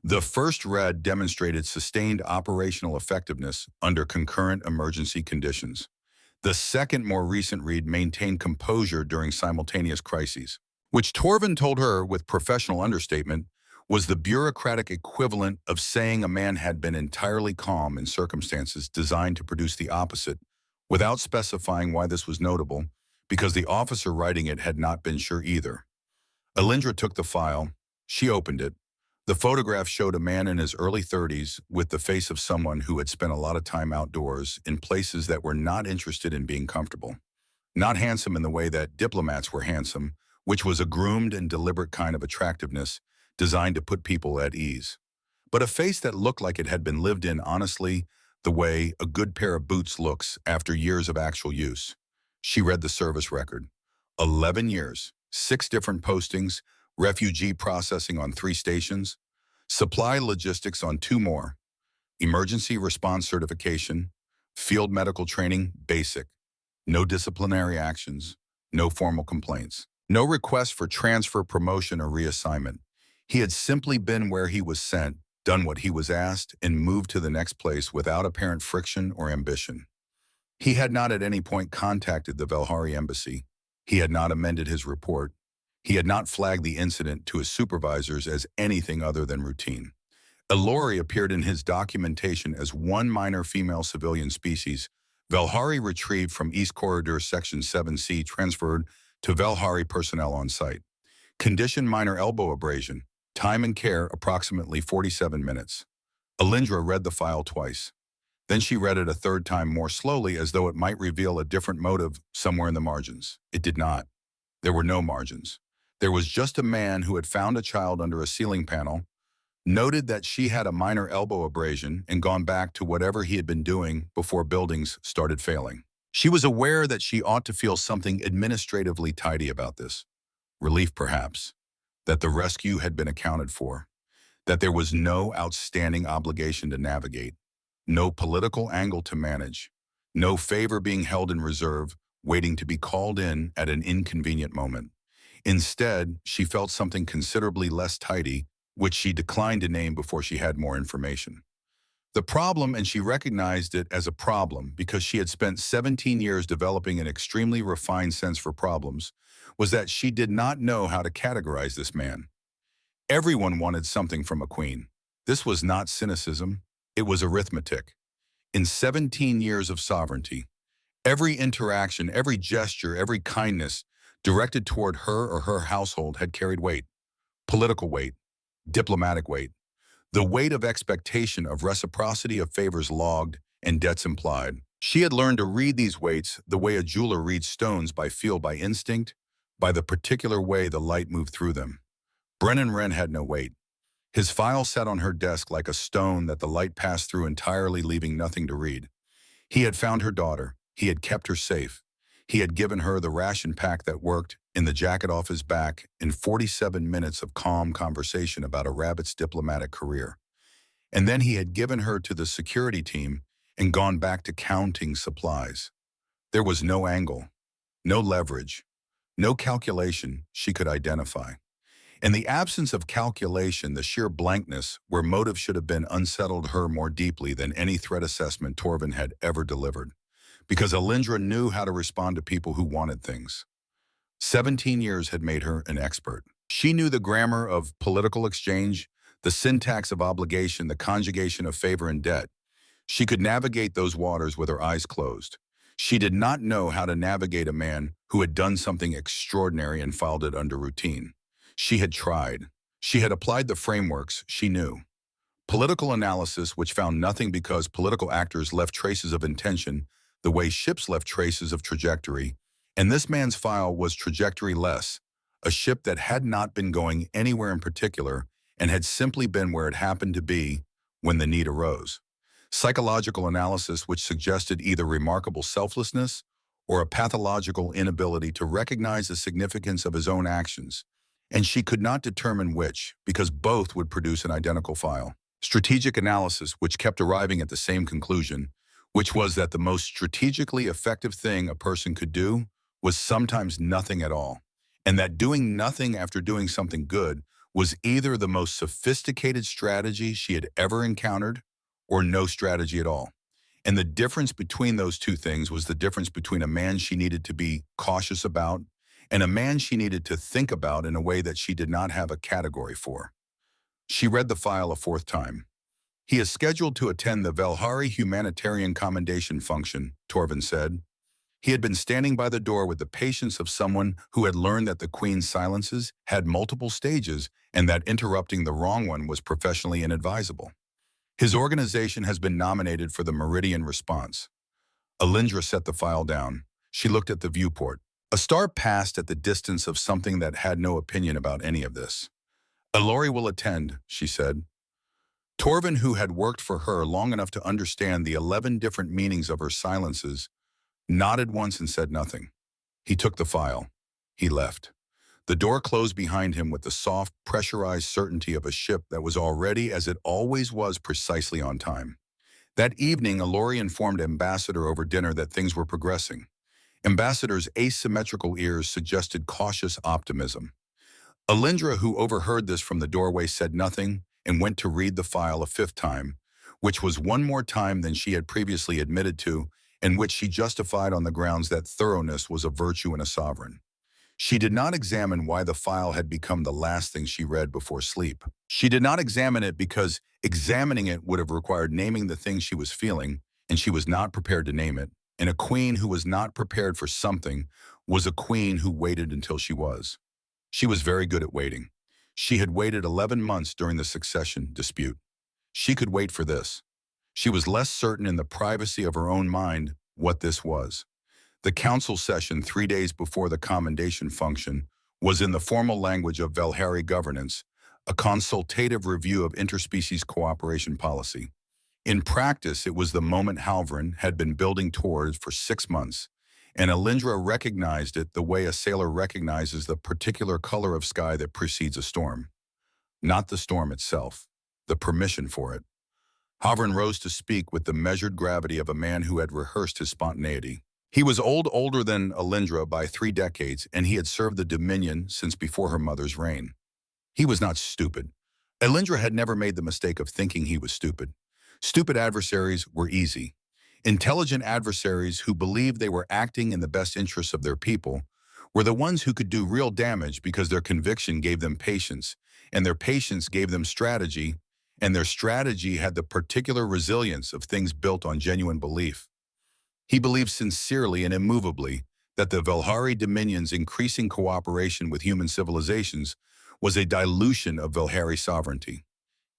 The first read demonstrated sustained operational effectiveness under concurrent emergency conditions. The second, more recent read maintained composure during simultaneous crises, which Torvin told her with professional understatement was the bureaucratic equivalent of saying a man had been entirely calm in circumstances designed to produce the opposite, without specifying why this was notable, because the officer writing it had not been sure either. Alindra took the file. She opened it. The photograph showed a man in his early 30s with the face of someone who had spent a lot of time outdoors in places that were not interested in being comfortable. Not handsome in the way that diplomats were handsome, which was a groomed and deliberate kind of attractiveness designed to put people at ease, but a face that looked like it had been lived in honestly, the way a good pair of boots looks after years of actual use. She read the service record. 11 years, 6 different postings, refugee processing on 3 stations, supply logistics on 2 more, emergency response certification, field medical training, basic, no disciplinary actions, no formal complaints, no request for transfer, promotion, or reassignment. He had simply been where he was sent, done what he was asked, and moved to the next place without apparent friction or ambition. He had not at any point contacted the Velhari embassy. He had not amended his report. He had not flagged the incident to his supervisors as anything other than routine. Elori appeared in his documentation as one minor female civilian species, Velhari retrieved from East Corridor Section 7C transferred to Velhari personnel on site. Condition minor elbow abrasion. Time and care approximately 47 minutes. Alindra read the file twice. Then she read it a third time more slowly as though it might reveal a different motive somewhere in the margins. It did not. There were no margins. There was just a man who had found a child under a ceiling panel, noted that she had a minor elbow abrasion, and gone back to whatever he had been doing before buildings started failing. She was aware that she ought to feel something administratively tidy about this. Relief, perhaps. That the rescue had been accounted for, that there was no outstanding obligation to navigate, no political angle to manage, no favor being held in reserve, waiting to be called in at an inconvenient moment. Instead, she felt something considerably less tidy, which she declined to name before she had more information. The problem, and she recognized it as a problem because she had spent 17 years developing an extremely refined sense for problems, was that she did not know how to categorize this man. Everyone wanted something from a queen. This was not cynicism, it was arithmetic. In 17 years of sovereignty, every interaction, every gesture, every kindness directed toward her or her household had carried weight. Political weight, diplomatic weight, the weight of expectation, of reciprocity, of favors logged and debts implied. She had learned to read these weights the way a jeweler reads stones, by feel, by instinct, by the particular way the light moved through them. Brennan Wren had no weight. His file sat on her desk like a stone that the light passed through entirely, leaving nothing to read. He had found her daughter. He had kept her safe. He had given her the ration pack that worked in the jacket off his back in 47 minutes of calm conversation about a rabbit's diplomatic career. And then he had given her to the security team and gone back to counting supplies. There was no angle, no leverage, no calculation she could identify. In the absence of calculation, the sheer blankness where motive should have been unsettled her more deeply than any threat assessment Torvin had ever delivered, because Alindra knew how to respond to people who wanted things. 17 years had made her an expert. She knew the grammar of political exchange, the syntax of obligation, the conjugation of favor and debt. She could navigate those waters with her eyes closed. She did not know how to navigate a man who had done something extraordinary and filed it under routine. She had tried. She had applied the frameworks she knew. Political analysis, which found nothing because political actors left traces of intention, the way ships left traces of trajectory, and this man's file was trajectory-less, a ship that had not been going anywhere in particular and had simply been where it happened to be when the need arose. Psychological analysis, which suggested either remarkable selflessness or a pathological inability to recognize the significance of his own actions, and she could not determine which, because both would produce an identical file. Strategic analysis, which kept arriving at the same conclusion, which was that the most strategically effective thing a person could do was sometimes nothing at all, and that doing nothing after doing something good was either the most sophisticated strategy she had ever encountered or no strategy at all. And the difference between those two things was the difference between a man she needed to be cautious about and a man she needed to think about in a way that she did not have a category for. She read the file a fourth time. He is scheduled to attend the Velhari humanitarian commendation function, Torvin said. He had been standing by the door with the patience of someone who had learned that the Queen's silences had multiple stages and that interrupting the wrong one was professionally inadvisable. His organization has been nominated for the Meridian Response. Alindra set the file down. She looked at the viewport. A star passed at the distance of something that had no opinion about any of this. Alori will attend, she said. Torvin, who had worked for her long enough to understand the 11 different meanings of her silences, nodded once and said nothing. He took the file. He left. The door closed behind him with the soft, pressurized certainty of a ship that was already, as it always was, precisely on time. That evening, Alori informed Ambassador over dinner that things were progressing. Ambassador's asymmetrical ears suggested cautious optimism. Alindra, who overheard this from the doorway, said nothing and went to read the file a fifth time, which was one more time than she had previously admitted to, and which she justified on the grounds that thoroughness was a virtue in a sovereign. She did not examine why the file had become the last thing she read before sleep. She did not examine it because examining it would have required naming the thing she was feeling, and she was not prepared to name it. And a queen who was not prepared for something was a queen who waited until she was. She was very good at waiting. She had waited 11 months during the succession dispute. She could wait for this. She was less certain in the privacy of her own mind what this was. The council session 3 days before the commendation function was in the formal language of Velhari governance, a consultative review of interspecies cooperation policy. In practice, it was the moment Halvrin had been building towards for 6 months, and Alindra recognized it the way a sailor recognizes the particular color of sky that precedes a storm. Not the storm itself, the permission for it. Halvrin rose to speak with the measured gravity of a man who had rehearsed his spontaneity. He was older than Alindra by 3 decades, and he had served the Dominion since before her mother's reign. He was not stupid. Alindra had never made the mistake of thinking he was stupid. Stupid adversaries were easy. Intelligent adversaries who believed they were acting in the best interests of their people were the ones who could do real damage because their conviction gave them patience, and their patience gave them strategy, and their strategy had the particular resilience of things built on genuine belief. He believed sincerely and immovably that the Velhari Dominion's increasing cooperation with human civilizations was a dilution of Velhari sovereignty.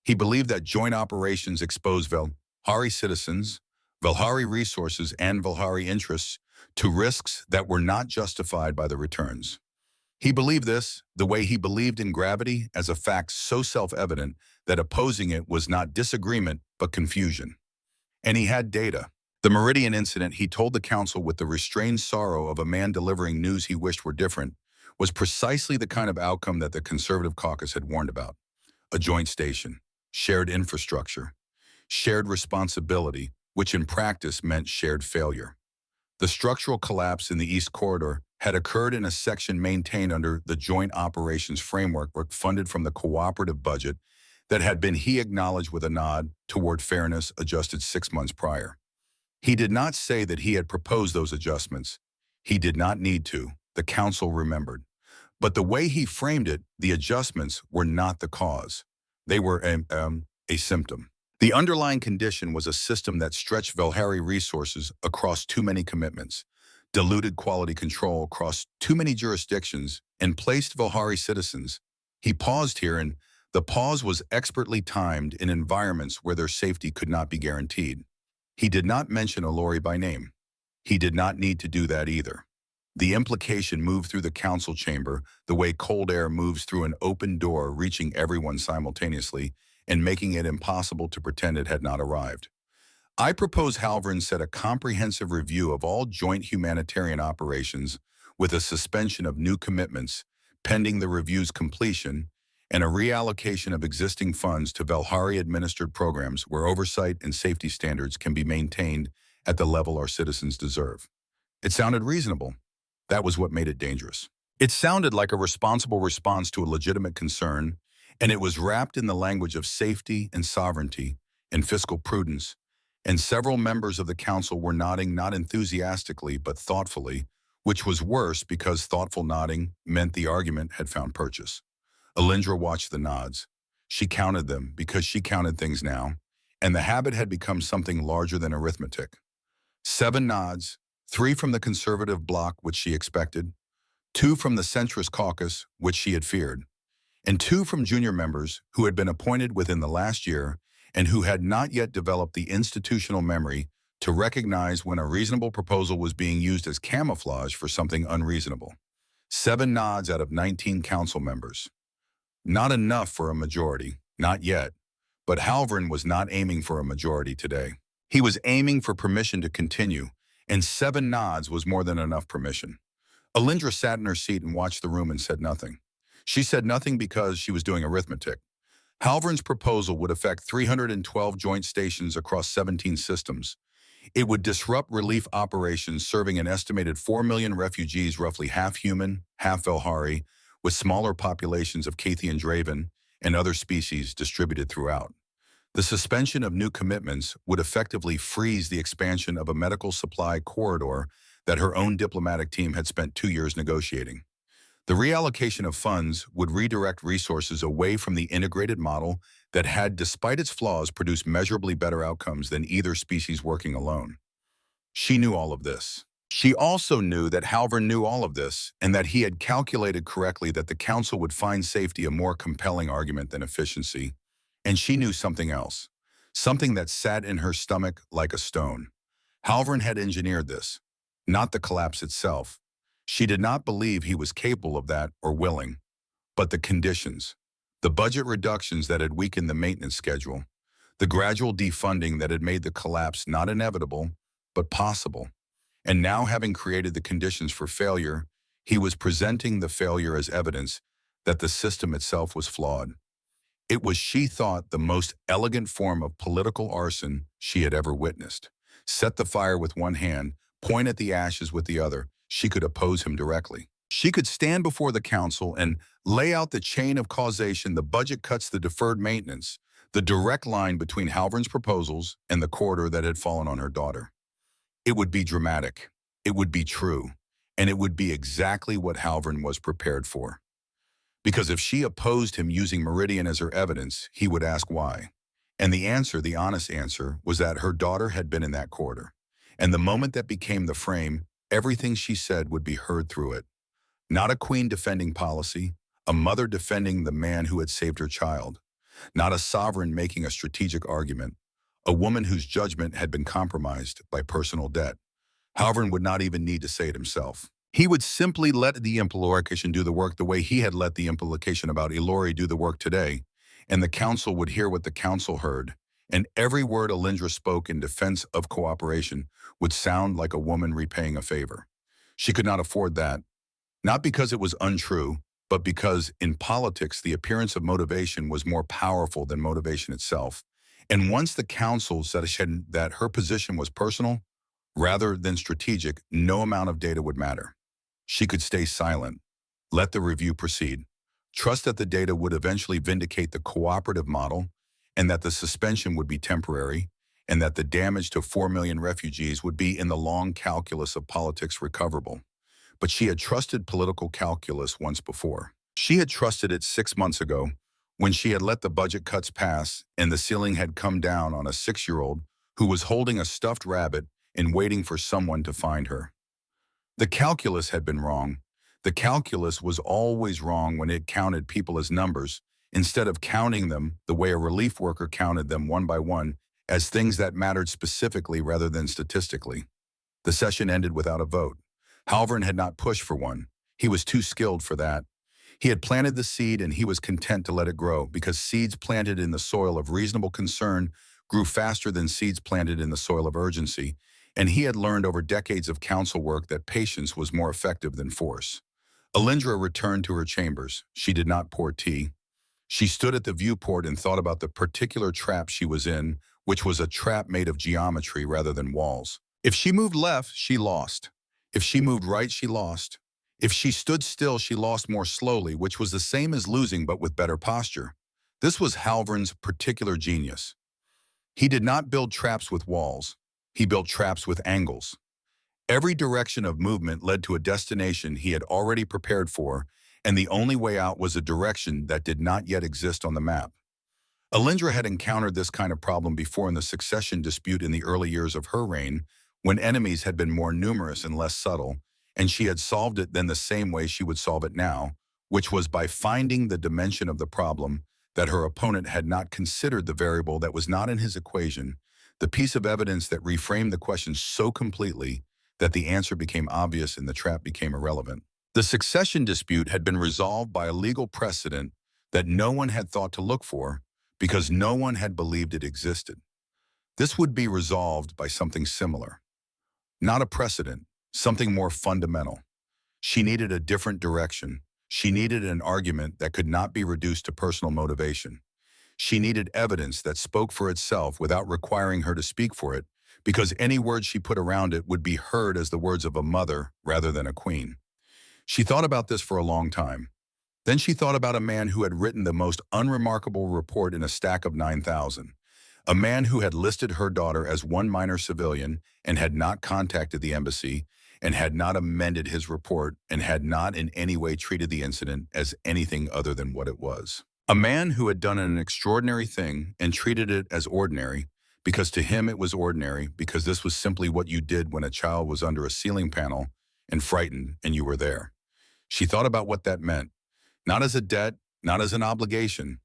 He believed that joint operations expose Velhari citizens, Velhari resources, and Velhari interests to risks that were not justified by the returns. He believed this the way he believed in gravity as a fact so self-evident that opposing it was not disagreement but confusion. And he had data. The Meridian incident, he told the council with the restrained sorrow of a man delivering news he wished were different, was precisely the kind of outcome that the Conservative caucus had warned about. A joint station, shared infrastructure, shared responsibility, which in practice meant shared failure. The structural collapse in the East Corridor had occurred in a section maintained under the Joint Operations Framework funded from the cooperative budget that had been, he acknowledged with a nod, toward fairness adjusted 6 months prior. He did not say that he had proposed those adjustments. He did not need to, the council remembered. But the way he framed it, the adjustments were not the cause. They were a symptom. The underlying condition was a system that stretched Valhari resources across too many commitments, diluted quality control across too many jurisdictions, and placed Valhari citizens. He paused here, and the pause was expertly timed in environments where their safety could not be guaranteed. He did not mention Olori by name. He did not need to do that either. The implication moved through the council chamber the way cold air moves through an open door, reaching everyone simultaneously and making it impossible to pretend it had not arrived. I propose Halvern set a comprehensive review of all joint humanitarian operations with a suspension of new commitments pending the review's completion and a reallocation of existing funds to Valhari-administered programs where oversight and safety standards can be maintained at the level our citizens deserve. It sounded reasonable. That was what made it dangerous. It sounded like a responsible response to a legitimate concern, and it was wrapped in the language of safety and sovereignty and fiscal prudence, and several members of the council were nodding not enthusiastically but thoughtfully, which was worse because thoughtful nodding meant the argument had found purchase. Alindra watched the nods. She counted them because she counted things now, and the habit had become something larger than arithmetic. 7 nods, 3 from the conservative bloc, which she expected, 2 from the centrist caucus, which she had feared, and 2 from junior members who had been appointed within the last year and who had not yet developed the institutional memory to recognize when a reasonable proposal was being used as camouflage for something unreasonable. 7 nods out of 19 council members. Not enough for a majority, not yet, but Halvern was not aiming for a majority today. He was aiming for permission to continue, and 7 nods was more than enough permission. Alindra sat in her seat and watched the room and said nothing. She said nothing because she was doing arithmetic. Halvern's proposal would affect 312 joint stations across 17 systems. It would disrupt relief operations serving an estimated 4 million refugees, roughly half human, half Valhari, with smaller populations of Cathian Draven and other species distributed throughout. The suspension of new commitments would effectively freeze the expansion of a medical supply corridor that her own diplomatic team had spent 2 years negotiating. The reallocation of funds would redirect resources away from the integrated model that had, despite its flaws, produced measurably better outcomes than either species working alone. She knew all of this. She also knew that Halvern knew all of this and that he had calculated correctly that the council would find safety a more compelling argument than efficiency. And she knew something else, something that sat in her stomach like a stone. Halvern had engineered this, not the collapse itself. She did not believe he was capable of that or willing, but the conditions, the budget reductions that had weakened the maintenance schedule, the gradual defunding that had made the collapse not inevitable, but possible. And now, having created the conditions for failure, he was presenting the failure as evidence that the system itself was flawed. It was, she thought, the most elegant form of political arson she had ever witnessed. Set the fire with one hand, point at the ashes with the other. She could oppose him directly. She could stand before the council and lay out the chain of causation, the budget cuts, the deferred maintenance, the direct line between Halvern's proposals and the corridor that had fallen on her daughter. It would be dramatic, it would be true, and it would be exactly what Halvern was prepared for. Because if she opposed him using Meridian as her evidence, he would ask why. And the answer, the honest answer, was that her daughter had been in that corridor. And the moment that became the frame, everything she said would be heard through it. Not a queen defending policy, a mother defending the man who had saved her child. Not a sovereign making a strategic argument, a woman whose judgment had been compromised by personal debt. Halvern would not even need to say it himself. He would simply let the implication do the work the way he had let the implication about Ilori do the work today, and the council would hear what the council heard, and every word Alindra spoke in defense of cooperation would sound like a woman repaying a favor. She could not afford that, not because it was untrue, but because in politics the appearance of motivation was more powerful than motivation itself. And once the council said that her position was personal rather than strategic, no amount of data would matter. She could stay silent, let the review proceed, trust that the data would eventually vindicate the cooperative model, and that the suspension would be temporary, and that the damage to 4 million refugees would be in the long calculus of politics recoverable. But she had trusted political calculus once before. She had trusted it 6 months ago, when she had let the budget cuts pass and the ceiling had come down on a 6-year-old who was holding a stuffed rabbit and waiting for someone to find her. The calculus had been wrong. The calculus was always wrong when it counted people as numbers, instead of counting them the way a relief worker counted them one by one, as things that mattered specifically rather than statistically. The session ended without a vote. Halvern had not pushed for one. He was too skilled for that. He had planted the seed and he was content to let it grow, because seeds planted in the soil of reasonable concern grew faster than seeds planted in the soil of urgency, and he had learned over decades of council work that patience was more effective than force. Alindra returned to her chambers. She did not pour tea. She stood at the viewport and thought about the particular trap she was in, which was a trap made of geometry rather than walls. If she moved left, she lost. If she moved right, she lost. If she stood still, she lost more slowly, which was the same as losing but with better posture. This was Halvern's particular genius. He did not build traps with walls. He built traps with angles. Every direction of movement led to a destination he had already prepared for, and the only way out was a direction that did not yet exist on the map. Alindra had encountered this kind of problem before in the succession dispute in the early years of her reign, when enemies had been more numerous and less subtle, and she had solved it then the same way she would solve it now, which was by finding the dimension of the problem that her opponent had not considered, the variable that was not in his equation, the piece of evidence that reframed the question so completely that the answer became obvious and the trap became irrelevant. The succession dispute had been resolved by a legal precedent that no one had thought to look for, because no one had believed it existed. This would be resolved by something similar. Not a precedent, something more fundamental. She needed a different direction. She needed an argument that could not be reduced to personal motivation. She needed evidence that spoke for itself without requiring her to speak for it, because any words she put around it would be heard as the words of a mother rather than a queen. She thought about this for a long time. Then she thought about a man who had written the most unremarkable report in a stack of 9,000. A man who had listed her daughter as one minor civilian and had not contacted the embassy, and had not amended his report, and had not in any way treated the incident as anything other than what it was. A man who had done an extraordinary thing and treated it as ordinary, because to him it was ordinary, because this was simply what you did when a child was under a ceiling panel and frightened and you were there. She thought about what that meant, not as a debt, not as an obligation,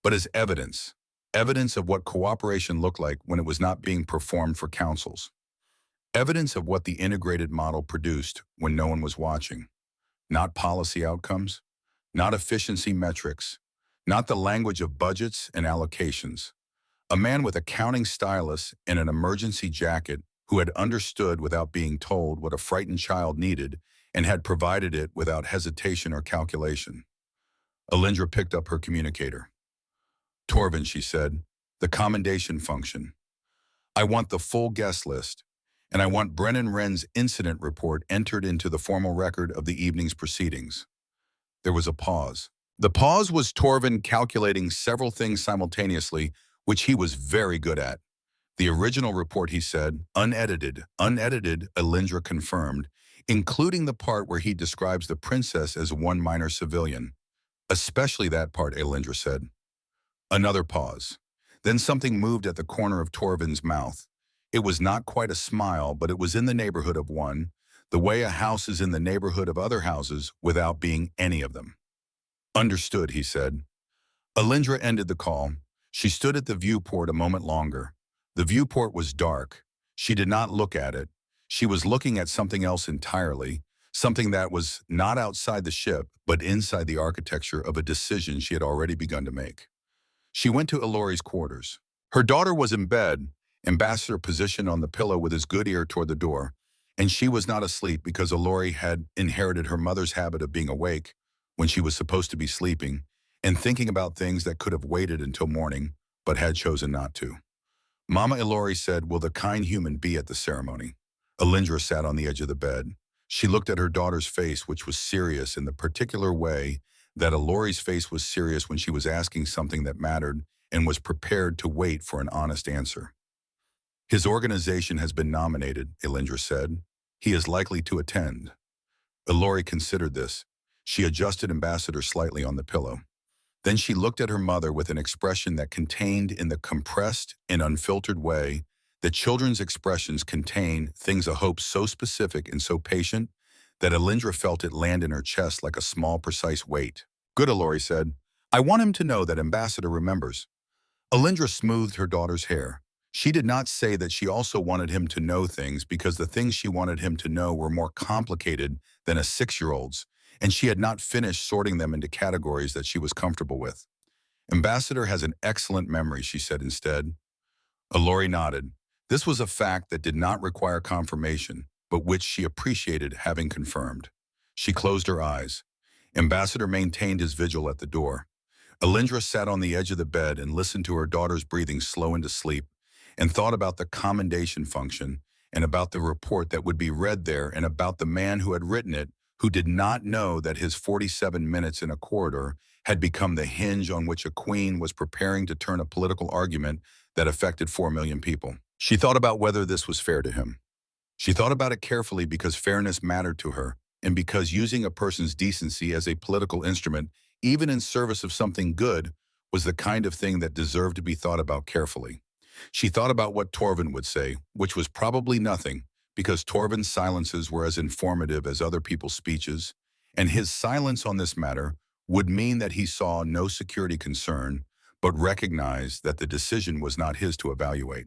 but as evidence. Evidence of what cooperation looked like when it was not being performed for councils. Evidence of what the integrated model produced when no one was watching. Not policy outcomes, not efficiency metrics, not the language of budgets and allocations. A man with accounting stylus and an emergency jacket who had understood without being told what a frightened child needed and had provided it without hesitation or calculation. Alindra picked up her communicator. "Torvin," she said, "the commendation function. I want the full guest list, and I want Brennan Wren's incident report entered into the formal record of the evening's proceedings." There was a pause. The pause was Torvin calculating several things simultaneously, which he was very good at. The original report, he said, unedited, Alindra confirmed, including the part where he describes the princess as one minor civilian. Especially that part, Alindra said. Another pause. Then something moved at the corner of Torvin's mouth. It was not quite a smile, but it was in the neighborhood of one, the way a house is in the neighborhood of other houses without being any of them. "Understood," he said. Alindra ended the call. She stood at the viewport a moment longer. The viewport was dark. She did not look at it. She was looking at something else entirely, something that was not outside the ship, but inside the architecture of a decision she had already begun to make. She went to Ilori's quarters. Her daughter was in bed, Ambassador positioned on the pillow with his good ear toward the door, and she was not asleep because Ilori had inherited her mother's habit of being awake when she was supposed to be sleeping and thinking about things that could have waited until morning, but had chosen not to. Mama Ilori said, "Will the kind human be at the ceremony?" Alindra sat on the edge of the bed. She looked at her daughter's face, which was serious in the particular way that Ilori's face was serious when she was asking something that mattered and was prepared to wait for an honest answer. "His organization has been nominated," Alindra said. "He is likely to attend." Ilori considered this. She adjusted Ambassador slightly on the pillow. Then she looked at her mother with an expression that contained in the compressed and unfiltered way that children's expressions contain things of hope so specific and so patient that Alindra felt it land in her chest like a small, precise weight. "Good," Ilori said. "I want him to know that Ambassador remembers." Alindra smoothed her daughter's hair. She did not say that she also wanted him to know things because the things she wanted him to know were more complicated than a 6-year-old's, and she had not finished sorting them into categories that she was comfortable with. "Ambassador has an excellent memory," she said instead. Ilori nodded. This was a fact that did not require confirmation, but which she appreciated having confirmed. She closed her eyes. Ambassador maintained his vigil at the door. Alindra sat on the edge of the bed and listened to her daughter's breathing slow into sleep and thought about the commendation function and about the report that would be read there and about the man who had written it who did not know that his 47 minutes in a corridor had become the hinge on which a queen was preparing to turn a political argument that affected 4 million people. She thought about whether this was fair to him. She thought about it carefully because fairness mattered to her and because using a person's decency as a political instrument, even in service of something good, was the kind of thing that deserved to be thought about carefully. She thought about what Torvin would say, which was probably nothing, because Torvin's silences were as informative as other people's speeches, and his silence on this matter would mean that he saw no security concern, but recognized that the decision was not his to evaluate.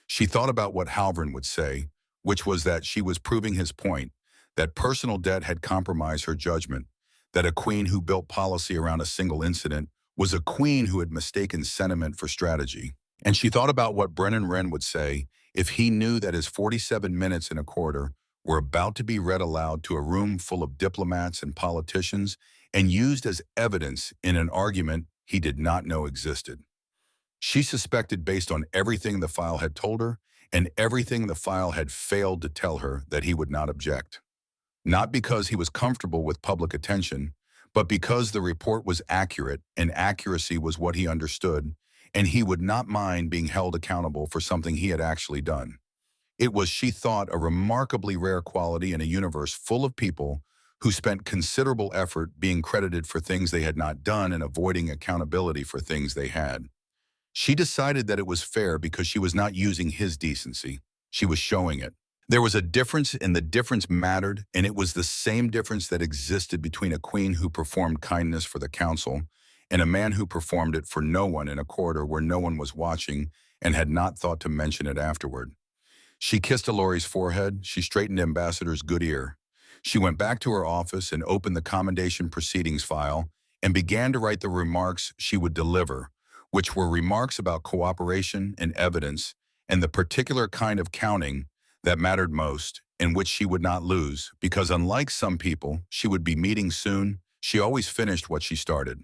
She thought about what Halvern would say, which was that she was proving his point, that personal debt had compromised her judgment, that a queen who built policy around a single incident was a queen who had mistaken sentiment for strategy. And she thought about what Brennan Wren would say if he knew that his 47 minutes in a corridor were about to be read aloud to a room full of diplomats and politicians and used as evidence in an argument he did not know existed. She suspected based on everything the file had told her and everything the file had failed to tell her that he would not object. Not because he was comfortable with public attention, but because the report was accurate and accuracy was what he understood, and he would not mind being held accountable for something he had actually done. It was, she thought, a remarkably rare quality in a universe full of people who spent considerable effort being credited for things they had not done and avoiding accountability for things they had. She decided that it was fair because she was not using his decency. She was showing it. There was a difference, and the difference mattered, and it was the same difference that existed between a queen who performed kindness for the council and a man who performed it for no one in a corridor where no one was watching and had not thought to mention it afterward. She kissed Ilori's forehead. She straightened Ambassador's good ear. She went back to her office and opened the commendation proceedings file and began to write the remarks she would deliver, which were remarks about cooperation and evidence and the particular kind of counting that mattered most, in which she would not lose, because unlike some people she would be meeting soon, she always finished what she started.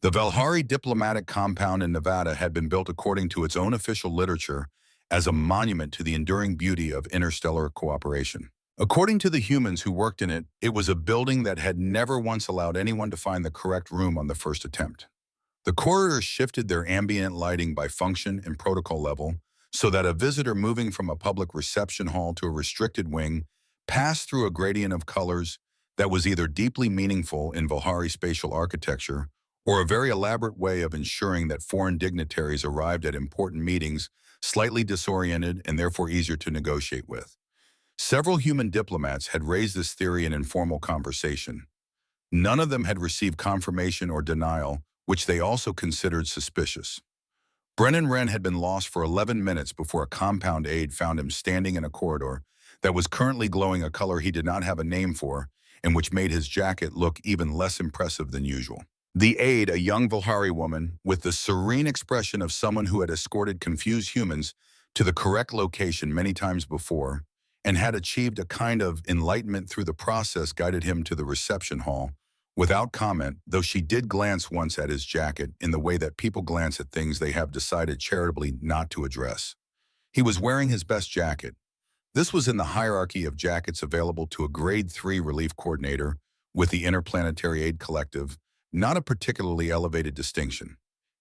The Valhari diplomatic compound in Nevada had been built according to its own official literature as a monument to the enduring beauty of interstellar cooperation. According to the humans who worked in it, it was a building that had never once allowed anyone to find the correct room on the first attempt. The corridors shifted their ambient lighting by function and protocol level, so that a visitor moving from a public reception hall to a restricted wing passed through a gradient of colors that was either deeply meaningful in Valhari spatial architecture or a very elaborate way of ensuring that foreign dignitaries arrived at important meetings slightly disoriented and therefore easier to negotiate with. Several human diplomats had raised this theory in informal conversation. None of them had received confirmation or denial, which they also considered suspicious. Brennan Wren had been lost for 11 minutes before a compound aide found him standing in a corridor that was currently glowing a color he did not have a name for and which made his jacket look even less impressive than usual. The aide, a young Volhari woman, with the serene expression of someone who had escorted confused humans to the correct location many times before, and had achieved a kind of enlightenment through the process, guided him to the reception hall, without comment, though she did glance once at his jacket in the way that people glance at things they have decided charitably not to address. He was wearing his best jacket. This was in the hierarchy of jackets available to a Grade 3 relief coordinator with the Interplanetary Aid Collective, not a particularly elevated distinction.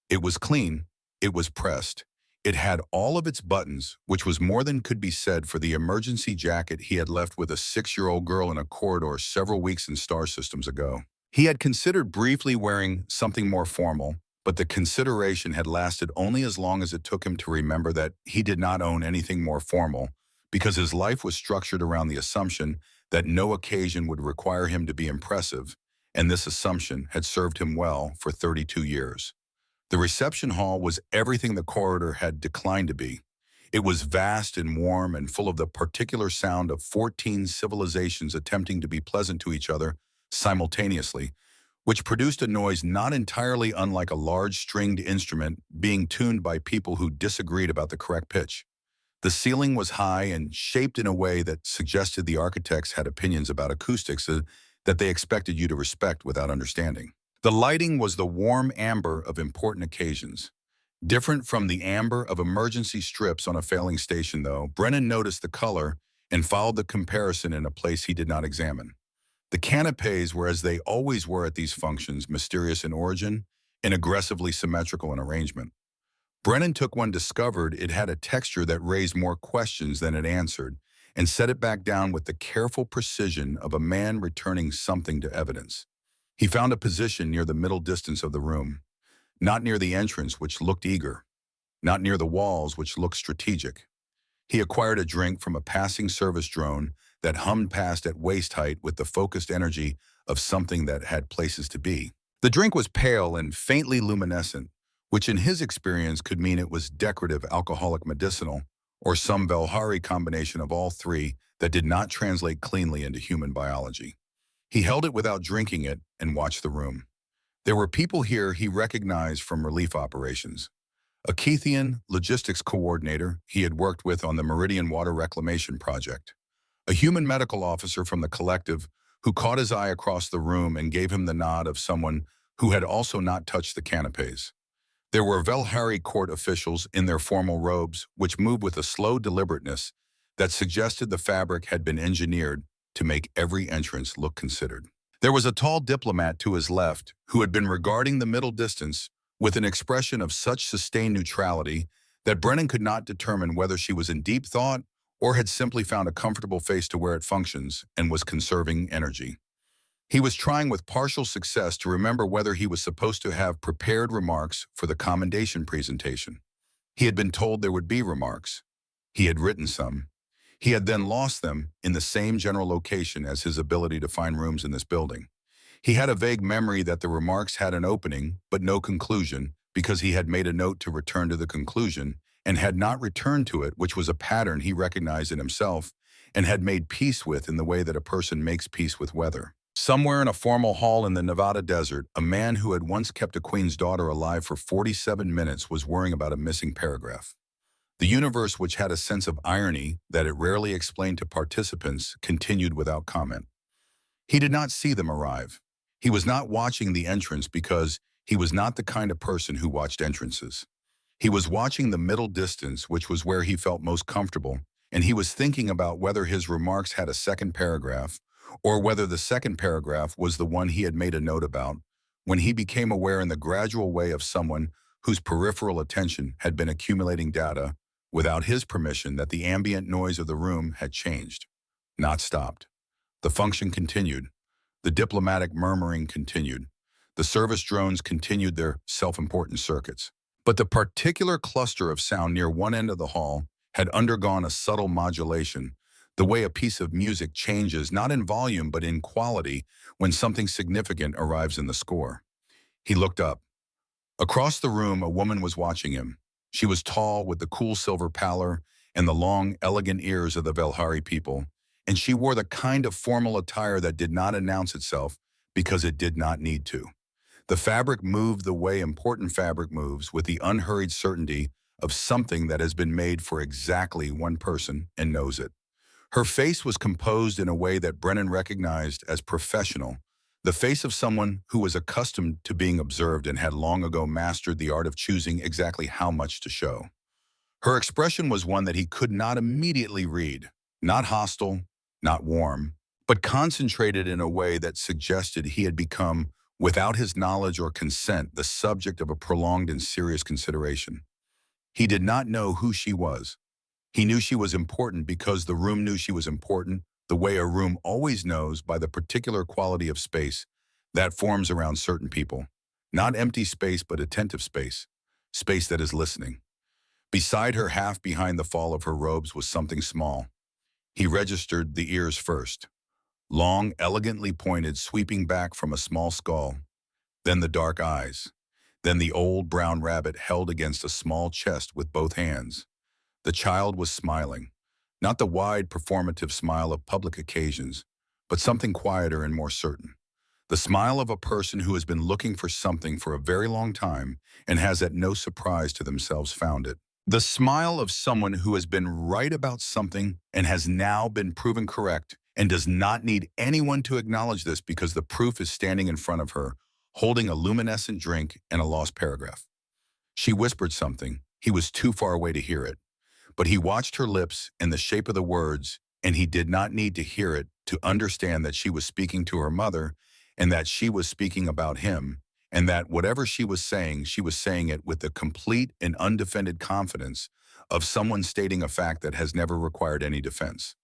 It was clean, it was pressed. It had all of its buttons, which was more than could be said for the emergency jacket he had left with a 6-year-old girl in a corridor several weeks in star systems ago. He had considered briefly wearing something more formal, but the consideration had lasted only as long as it took him to remember that he did not own anything more formal, because his life was structured around the assumption that no occasion would require him to be impressive, and this assumption had served him well for 32 years. The reception hall was everything the corridor had declined to be. It was vast and warm and full of the particular sound of 14 civilizations attempting to be pleasant to each other simultaneously, which produced a noise not entirely unlike a large stringed instrument being tuned by people who disagreed about the correct pitch. The ceiling was high and shaped in a way that suggested the architects had opinions about acoustics that they expected you to respect without understanding. The lighting was the warm amber of important occasions. Different from the amber of emergency strips on a failing station, though, Brennan noticed the color and followed the comparison in a place he did not examine. The canapés were, as they always were at these functions, mysterious in origin and aggressively symmetrical in arrangement. Brennan took one, discovered it had a texture that raised more questions than it answered, and set it back down with the careful precision of a man returning something to evidence. He found a position near the middle distance of the room, not near the entrance, which looked eager, not near the walls, which looked strategic. He acquired a drink from a passing service drone that hummed past at waist height with the focused energy of something that had places to be. The drink was pale and faintly luminescent, which in his experience could mean it was decorative, alcoholic, medicinal, or some Velhari combination of all three that did not translate cleanly into human biology. He held it without drinking it and watched the room. There were people here he recognized from relief operations. A Keithian logistics coordinator he had worked with on the Meridian Water Reclamation Project. A human medical officer from the collective who caught his eye across the room and gave him the nod of someone who had also not touched the canapes. There were Velhari court officials in their formal robes, which moved with a slow deliberateness that suggested the fabric had been engineered to make every entrance look considered. There was a tall diplomat to his left who had been regarding the middle distance with an expression of such sustained neutrality that Brennan could not determine whether she was in deep thought or had simply found a comfortable face to where it functions and was conserving energy. He was trying with partial success to remember whether he was supposed to have prepared remarks for the commendation presentation. He had been told there would be remarks. He had written some. He had then lost them in the same general location as his ability to find rooms in this building. He had a vague memory that the remarks had an opening but no conclusion, because he had made a note to return to the conclusion and had not returned to it, which was a pattern he recognized in himself and had made peace with in the way that a person makes peace with weather. Somewhere in a formal hall in the Nevada desert, a man who had once kept a queen's daughter alive for 47 minutes was worrying about a missing paragraph. The universe, which had a sense of irony that it rarely explained to participants, continued without comment. He did not see them arrive. He was not watching the entrance because he was not the kind of person who watched entrances. He was watching the middle distance, which was where he felt most comfortable, and he was thinking about whether his remarks had a second paragraph or whether the second paragraph was the one he had made a note about, when he became aware in the gradual way of someone whose peripheral attention had been accumulating data without his permission that the ambient noise of the room had changed, not stopped. The function continued. The diplomatic murmuring continued. The service drones continued their self-important circuits. But the particular cluster of sound near one end of the hall had undergone a subtle modulation, the way a piece of music changes not in volume but in quality when something significant arrives in the score. He looked up. Across the room, a woman was watching him. She was tall, with the cool silver pallor and the long, elegant ears of the Velhari people, and she wore the kind of formal attire that did not announce itself because it did not need to. The fabric moved the way important fabric moves, with the unhurried certainty of something that has been made for exactly one person and knows it. Her face was composed in a way that Brennan recognized as professional, the face of someone who was accustomed to being observed and had long ago mastered the art of choosing exactly how much to show. Her expression was one that he could not immediately read, not hostile, not warm, but concentrated in a way that suggested he had become, without his knowledge or consent, the subject of a prolonged and serious consideration. He did not know who she was. He knew she was important because the room knew she was important, the way a room always knows by the particular quality of space that forms around certain people. Not empty space, but attentive space, space that is listening. Beside her, half behind the fall of her robes, was something small. He registered the ears first. Long, elegantly pointed, sweeping back from a small skull. Then the dark eyes. Then the old brown rabbit held against a small chest with both hands. The child was smiling. Not the wide, performative smile of public occasions, but something quieter and more certain. The smile of a person who has been looking for something for a very long time and has, at no surprise to themselves, found it. The smile of someone who has been right about something and has now been proven correct and does not need anyone to acknowledge this because the proof is standing in front of her, holding a luminescent drink and a lost paragraph. She whispered something. He was too far away to hear it. But he watched her lips and the shape of the words, and he did not need to hear it to understand that she was speaking to her mother and that she was speaking about him, and that whatever she was saying it with the complete and undefended confidence of someone stating a fact that has never required any defense.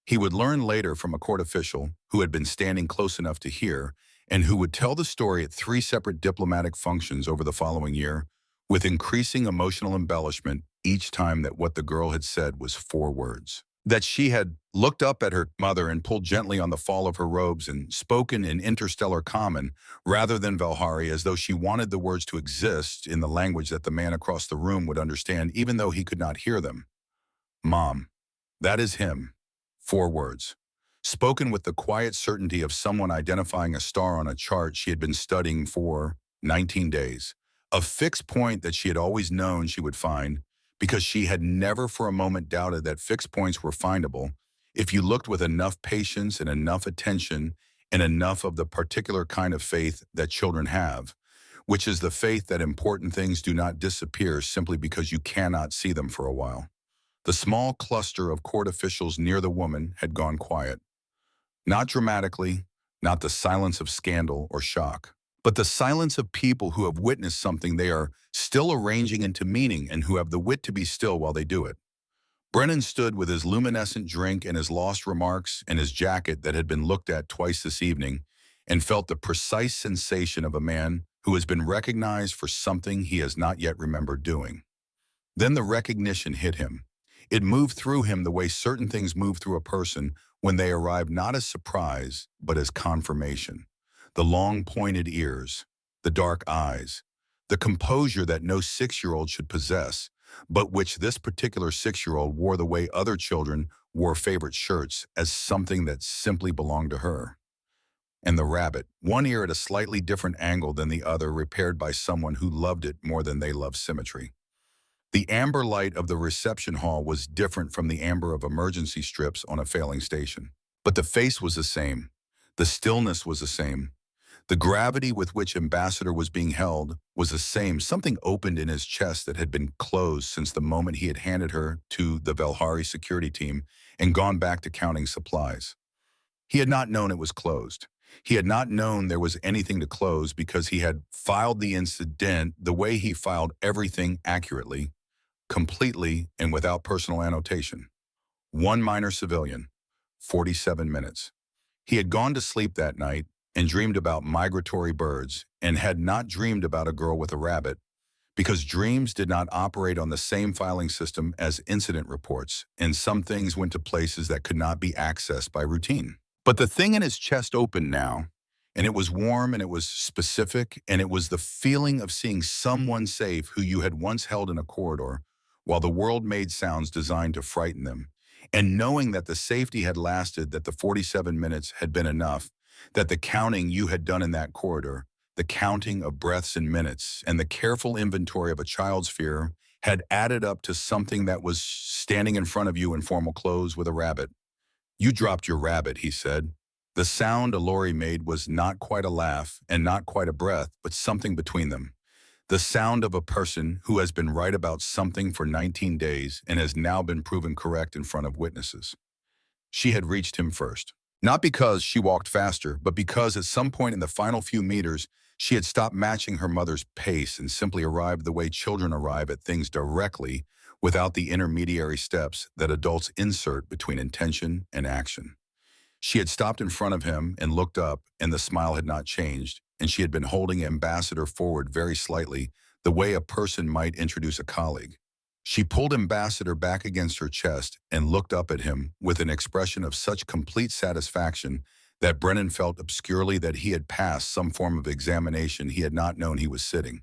He would learn later from a court official who had been standing close enough to hear and who would tell the story at 3 separate diplomatic functions over the following year, with increasing emotional embellishment each time, that what the girl had said was 4 words. That she had looked up at her mother and pulled gently on the fall of her robes and spoken in interstellar common rather than Valhari, as though she wanted the words to exist in the language that the man across the room would understand even though he could not hear them. Mom, that is him. 4 words. Spoken with the quiet certainty of someone identifying a star on a chart she had been studying for 19 days. A fixed point that she had always known she would find, because she had never for a moment doubted that fixed points were findable if you looked with enough patience and enough attention and enough of the particular kind of faith that children have, which is the faith that important things do not disappear simply because you cannot see them for a while. The small cluster of court officials near the woman had gone quiet. Not dramatically, not the silence of scandal or shock, but the silence of people who have witnessed something they are still arranging into meaning and who have the wit to be still while they do it. Brennan stood with his luminescent drink and his lost remarks and his jacket that had been looked at twice this evening, and felt the precise sensation of a man who has been recognized for something he has not yet remembered doing. Then the recognition hit him. It moved through him the way certain things move through a person when they arrive, not as surprise, but as confirmation. The long pointed ears, the dark eyes, the composure that no 6-year-old should possess, but which this particular 6-year-old wore the way other children wore favorite shirts, as something that simply belonged to her. And the rabbit, one ear at a slightly different angle than the other, repaired by someone who loved it more than they loved symmetry. The amber light of the reception hall was different from the amber of emergency strips on a failing station. But the face was the same. The stillness was the same. The gravity with which Ambassador was being held was the same. Something opened in his chest that had been closed since the moment he had handed her to the Valhari security team and gone back to counting supplies. He had not known it was closed. He had not known there was anything to close because he had filed the incident the way he filed everything, accurately, completely, and without personal annotation. 1 minor civilian, 47 minutes. He had gone to sleep that night and dreamed about migratory birds, and had not dreamed about a girl with a rabbit, because dreams did not operate on the same filing system as incident reports, and some things went to places that could not be accessed by routine. But the thing in his chest opened now, and it was warm and it was specific, and it was the feeling of seeing someone safe who you had once held in a corridor while the world made sounds designed to frighten them. And knowing that the safety had lasted, that the 47 minutes had been enough, that the counting you had done in that corridor, the counting of breaths and minutes, and the careful inventory of a child's fear had added up to something that was standing in front of you in formal clothes with a rabbit. You dropped your rabbit, he said. The sound Alori made was not quite a laugh and not quite a breath, but something between them. The sound of a person who has been right about something for 19 days and has now been proven correct in front of witnesses. She had reached him first. Not because she walked faster, but because at some point in the final few meters, she had stopped matching her mother's pace and simply arrived the way children arrive at things directly, without the intermediary steps that adults insert between intention and action. She had stopped in front of him and looked up, and the smile had not changed, and she had been holding Ambassador forward very slightly, the way a person might introduce a colleague. She pulled Ambassador back against her chest and looked up at him with an expression of such complete satisfaction that Brennan felt obscurely that he had passed some form of examination he had not known he was sitting.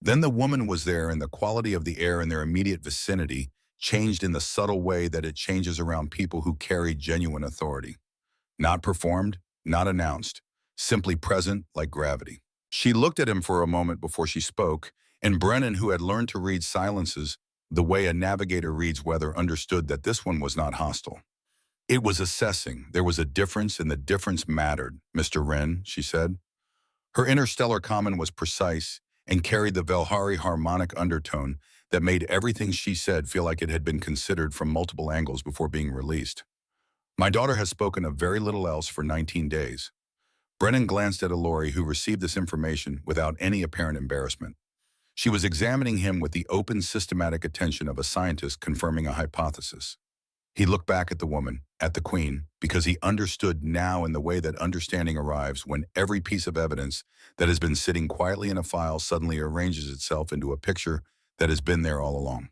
Then the woman was there, and the quality of the air in their immediate vicinity changed in the subtle way that it changes around people who carry genuine authority. Not performed, not announced, simply present like gravity. She looked at him for a moment before she spoke, and Brennan, who had learned to read silences the way a navigator reads weather, understood that this one was not hostile. It was assessing. There was a difference, and the difference mattered, Mr. Wren, she said. Her interstellar comment was precise and carried the Velhari harmonic undertone that made everything she said feel like it had been considered from multiple angles before being released. My daughter has spoken of very little else for 19 days. Brennan glanced at Alori, who received this information without any apparent embarrassment. She was examining him with the open, systematic attention of a scientist confirming a hypothesis. He looked back at the woman, at the Queen, because he understood now in the way that understanding arrives when every piece of evidence that has been sitting quietly in a file suddenly arranges itself into a picture that has been there all along.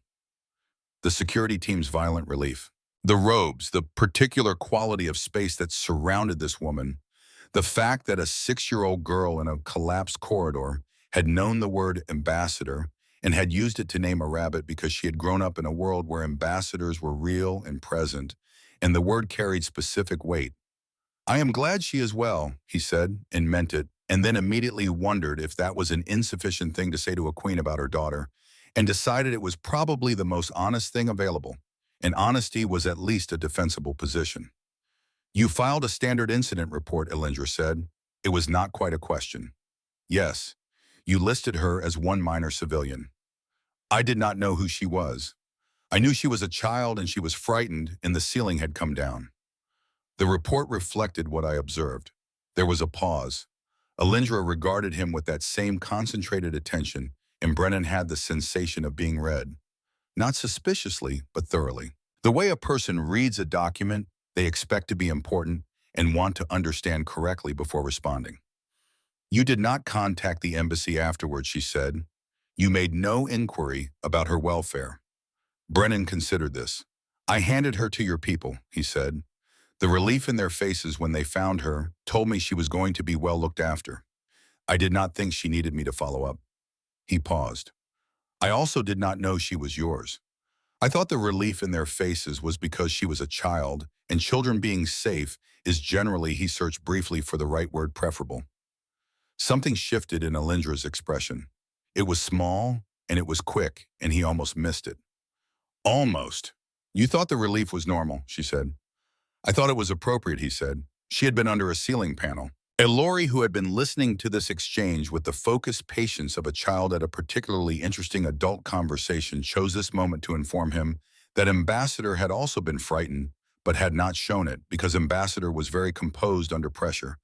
The security team's violent relief. The robes, the particular quality of space that surrounded this woman, the fact that a 6-year-old girl in a collapsed corridor had known the word ambassador and had used it to name a rabbit because she had grown up in a world where ambassadors were real and present, and the word carried specific weight. I am glad she is well, he said, and meant it, and then immediately wondered if that was an insufficient thing to say to a queen about her daughter, and decided it was probably the most honest thing available, and honesty was at least a defensible position. You filed a standard incident report, Elindra said. It was not quite a question. Yes, you listed her as one minor civilian. I did not know who she was. I knew she was a child and she was frightened and the ceiling had come down. The report reflected what I observed. There was a pause. Elindra regarded him with that same concentrated attention, and Brennan had the sensation of being read. Not suspiciously, but thoroughly. The way a person reads a document they expect to be important and want to understand correctly before responding. You did not contact the embassy afterwards, she said. You made no inquiry about her welfare. Brennan considered this. I handed her to your people, he said. The relief in their faces when they found her told me she was going to be well looked after. I did not think she needed me to follow up. He paused. I also did not know she was yours. I thought the relief in their faces was because she was a child, and children being safe is generally, he searched briefly for the right word, preferable. Something shifted in Elindra's expression. It was small, and it was quick, and he almost missed it. Almost. You thought the relief was normal, she said. I thought it was appropriate, he said. She had been under a ceiling panel. Elori, who had been listening to this exchange with the focused patience of a child at a particularly interesting adult conversation, chose this moment to inform him that Ambassador had also been frightened, but had not shown it because Ambassador was very composed under pressure,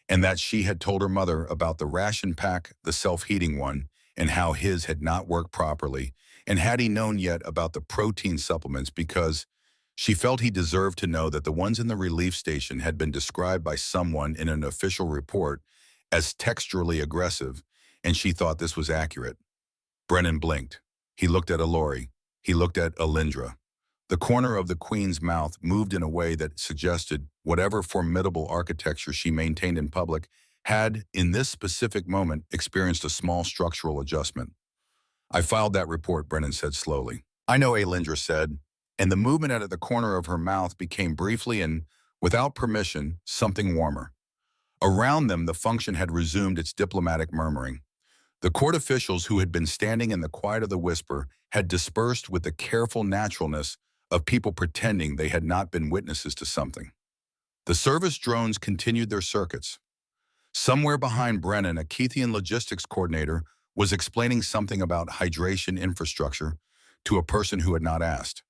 and that she had told her mother about the ration pack, the self-heating one, and how his had not worked properly, and had he known yet about the protein supplements because she felt he deserved to know that the ones in the relief station had been described by someone in an official report as texturally aggressive, and she thought this was accurate. Brennan blinked. He looked at Elori. He looked at Elindra. The corner of the Queen's mouth moved in a way that suggested whatever formidable architecture she maintained in public had, in this specific moment, experienced a small structural adjustment. I filed that report, Brennan said slowly. I know, Elindra said. and the movement out of the corner of her mouth became briefly and, without permission, something warmer. Around them, the function had resumed its diplomatic murmuring. The court officials who had been standing in the quiet of the whisper had dispersed with the careful naturalness of people pretending they had not been witnesses to something. The service drones continued their circuits. Somewhere behind Brennan, a Keithian logistics coordinator was explaining something about hydration infrastructure to a person who had not asked.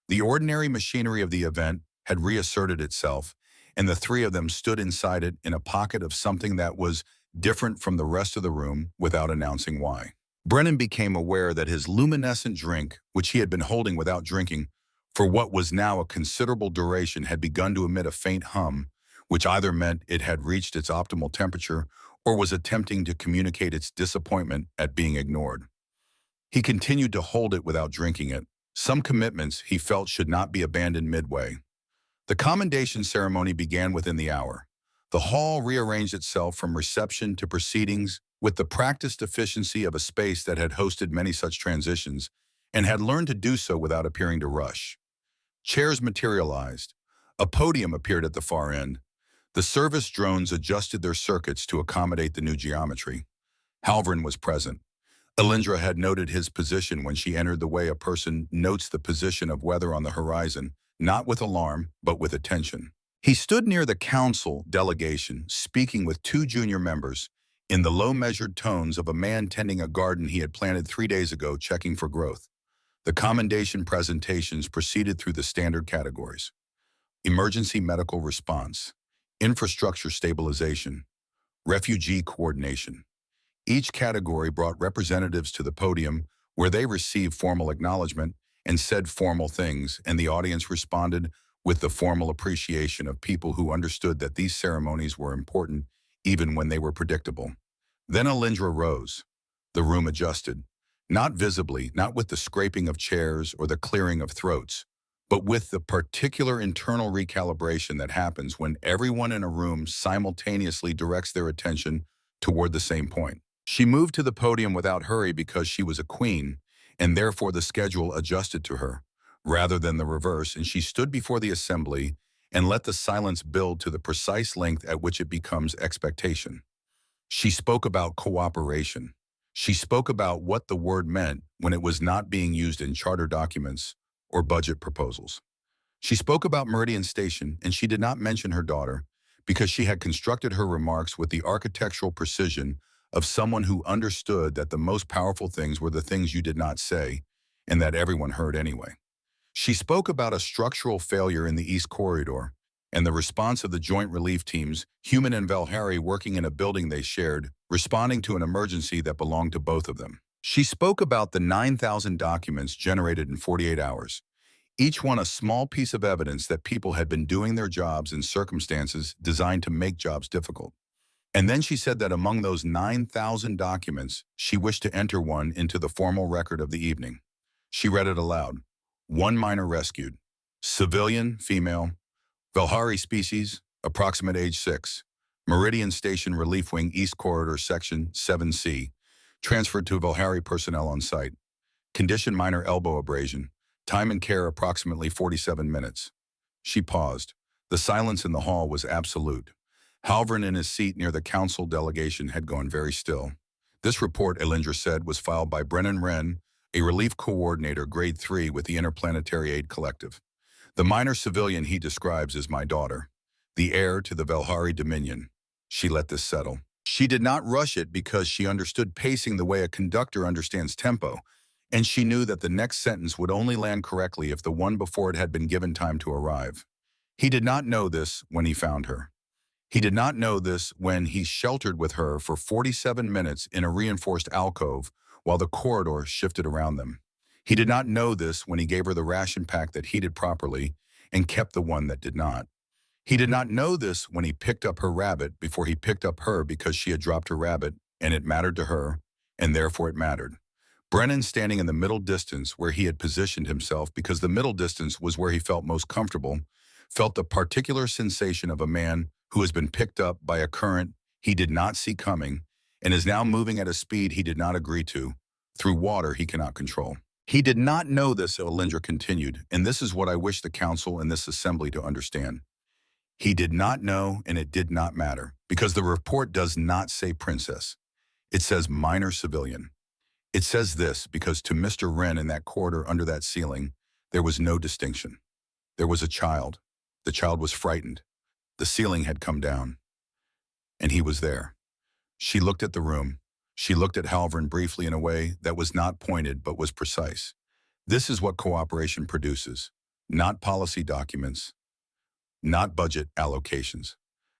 The ordinary machinery of the event had reasserted itself, and the three of them stood inside it in a pocket of something that was different from the rest of the room without announcing why. Brennan became aware that his luminescent drink, which he had been holding without drinking for what was now a considerable duration, had begun to emit a faint hum, which either meant it had reached its optimal temperature or was attempting to communicate its disappointment at being ignored. He continued to hold it without drinking it. Some commitments he felt should not be abandoned midway. The commendation ceremony began within the hour. The hall rearranged itself from reception to proceedings with the practiced efficiency of a space that had hosted many such transitions and had learned to do so without appearing to rush. Chairs materialized. A podium appeared at the far end. The service drones adjusted their circuits to accommodate the new geometry. Halvern was present. Alindra had noted his position when she entered the way a person notes the position of weather on the horizon, not with alarm, but with attention. He stood near the council delegation, speaking with two junior members, in the low measured tones of a man tending a garden he had planted 3 days ago, checking for growth. The commendation presentations proceeded through the standard categories: emergency medical response, infrastructure stabilization, refugee coordination. Each category brought representatives to the podium where they received formal acknowledgement and said formal things, and the audience responded with the formal appreciation of people who understood that these ceremonies were important even when they were predictable. Then Alindra rose. The room adjusted, not visibly, not with the scraping of chairs or the clearing of throats, but with the particular internal recalibration that happens when everyone in a room simultaneously directs their attention toward the same point. She moved to the podium without hurry because she was a queen, and therefore the schedule adjusted to her, rather than the reverse, and she stood before the assembly and let the silence build to the precise length at which it becomes expectation. She spoke about cooperation. She spoke about what the word meant when it was not being used in charter documents or budget proposals. She spoke about Meridian Station, and she did not mention her daughter because she had constructed her remarks with the architectural precision of someone who understood that the most powerful things were the things you did not say and that everyone heard anyway. She spoke about a structural failure in the East Corridor and the response of the joint relief teams, Human and Valhari, working in a building they shared, responding to an emergency that belonged to both of them. She spoke about the 9,000 documents generated in 48 hours, each one a small piece of evidence that people had been doing their jobs in circumstances designed to make jobs difficult. And then she said that among those 9,000 documents, she wished to enter one into the formal record of the evening. She read it aloud. One minor rescued. Civilian, female. Valhari species, approximate age 6. Meridian Station Relief Wing East Corridor Section 7C. Transferred to Valhari personnel on site. Condition minor elbow abrasion. Time and care approximately 47 minutes. She paused. The silence in the hall was absolute. Halvern in his seat near the council delegation had gone very still. This report, Alindra said, was filed by Brennan Wren, a relief coordinator, grade 3 with the Interplanetary Aid Collective. The minor civilian he describes as my daughter, the heir to the Valhari Dominion. She let this settle. She did not rush it because she understood pacing the way a conductor understands tempo, and she knew that the next sentence would only land correctly if the one before it had been given time to arrive. He did not know this when he found her. He did not know this when he sheltered with her for 47 minutes in a reinforced alcove while the corridor shifted around them. He did not know this when he gave her the ration pack that heated properly and kept the one that did not. He did not know this when he picked up her rabbit before he picked up her because she had dropped her rabbit and it mattered to her, and therefore it mattered. Brennan, standing in the middle distance where he had positioned himself because the middle distance was where he felt most comfortable, felt the particular sensation of a man who has been picked up by a current he did not see coming and is now moving at a speed he did not agree to, through water he cannot control. He did not know this, Alindra continued, and this is what I wish the council and this assembly to understand. He did not know, and it did not matter, because the report does not say princess. It says minor civilian. It says this because to Mr. Wren in that corridor under that ceiling, there was no distinction. There was a child. The child was frightened. The ceiling had come down. And he was there. She looked at the room. She looked at Halvern briefly in a way that was not pointed but was precise. This is what cooperation produces. Not policy documents, not budget allocations,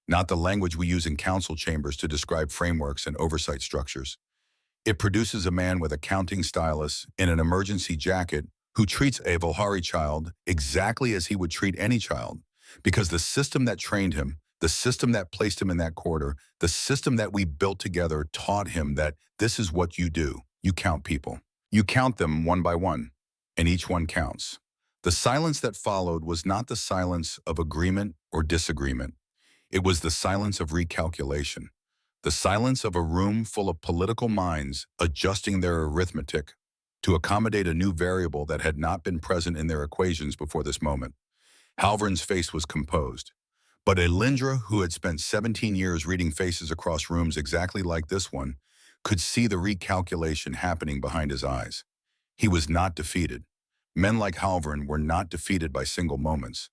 not the language we use in council chambers to describe frameworks and oversight structures. It produces a man with a counting stylus in an emergency jacket who treats a Volhari child exactly as he would treat any child, because the system that trained him, the system that placed him in that corridor, the system that we built together taught him that this is what you do. You count people. You count them one by one, and each one counts. The silence that followed was not the silence of agreement or disagreement. It was the silence of recalculation. The silence of a room full of political minds adjusting their arithmetic to accommodate a new variable that had not been present in their equations before this moment. Halvern's face was composed. But Alindra, who had spent 17 years reading faces across rooms exactly like this one, could see the recalculation happening behind his eyes. He was not defeated. Men like Halvern were not defeated by single moments.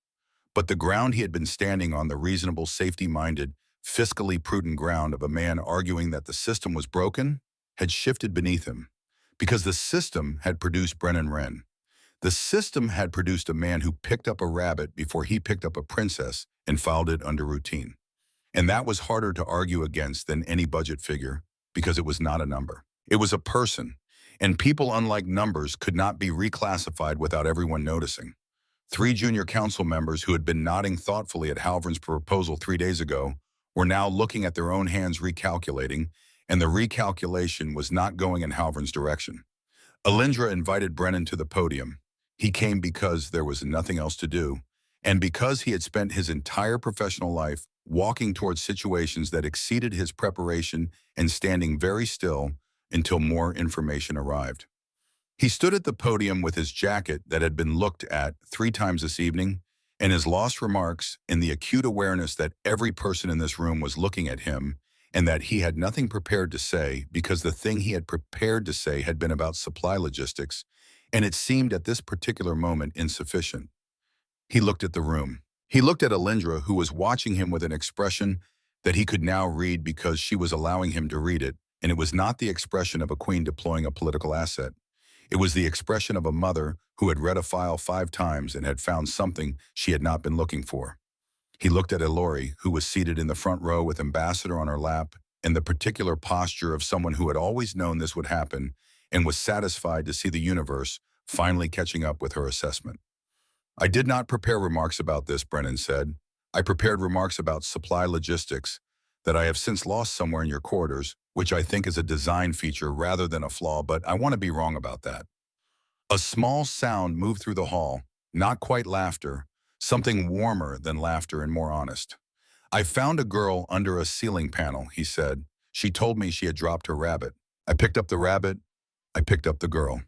But the ground he had been standing on, the reasonable, safety-minded, fiscally prudent ground of a man arguing that the system was broken, had shifted beneath him. Because the system had produced Brennan Wren. The system had produced a man who picked up a rabbit before he picked up a princess and filed it under routine. And that was harder to argue against than any budget figure, because it was not a number. It was a person, and people, unlike numbers, could not be reclassified without everyone noticing. 3 junior council members who had been nodding thoughtfully at Halvern's proposal 3 days ago were now looking at their own hands recalculating, and the recalculation was not going in Halvern's direction. Alindra invited Brennan to the podium. He came because there was nothing else to do, and because he had spent his entire professional life walking towards situations that exceeded his preparation and standing very still until more information arrived. He stood at the podium with his jacket that had been looked at 3 times this evening, and his lost remarks in the acute awareness that every person in this room was looking at him and that he had nothing prepared to say because the thing he had prepared to say had been about supply logistics, and it seemed at this particular moment insufficient. He looked at the room. He looked at Alindra, who was watching him with an expression that he could now read because she was allowing him to read it, and it was not the expression of a queen deploying a political asset. It was the expression of a mother who had read a file 5 times and had found something she had not been looking for. He looked at Elori, who was seated in the front row with Ambassador on her lap, in the particular posture of someone who had always known this would happen and was satisfied to see the universe finally catching up with her assessment. I did not prepare remarks about this, Brennan said. I prepared remarks about supply logistics that I have since lost somewhere in your corridors, which I think is a design feature rather than a flaw, but I want to be wrong about that. A small sound moved through the hall, not quite laughter, something warmer than laughter and more honest. I found a girl under a ceiling panel, he said. She told me she had dropped her rabbit. I picked up the rabbit. I picked up the girl.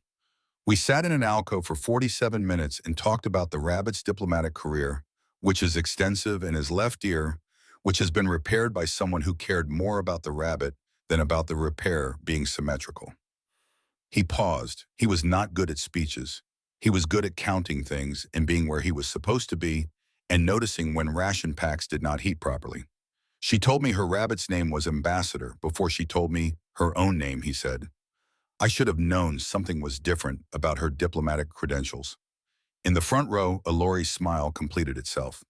We sat in an alcove for 47 minutes and talked about the rabbit's diplomatic career, which is extensive, and his left ear, which has been repaired by someone who cared more about the rabbit than about the repair being symmetrical. He paused. He was not good at speeches. He was good at counting things and being where he was supposed to be and noticing when ration packs did not heat properly. She told me her rabbit's name was Ambassador before she told me her own name, he said. I should have known something was different about her diplomatic credentials. In the front row, Elori's smile completed itself.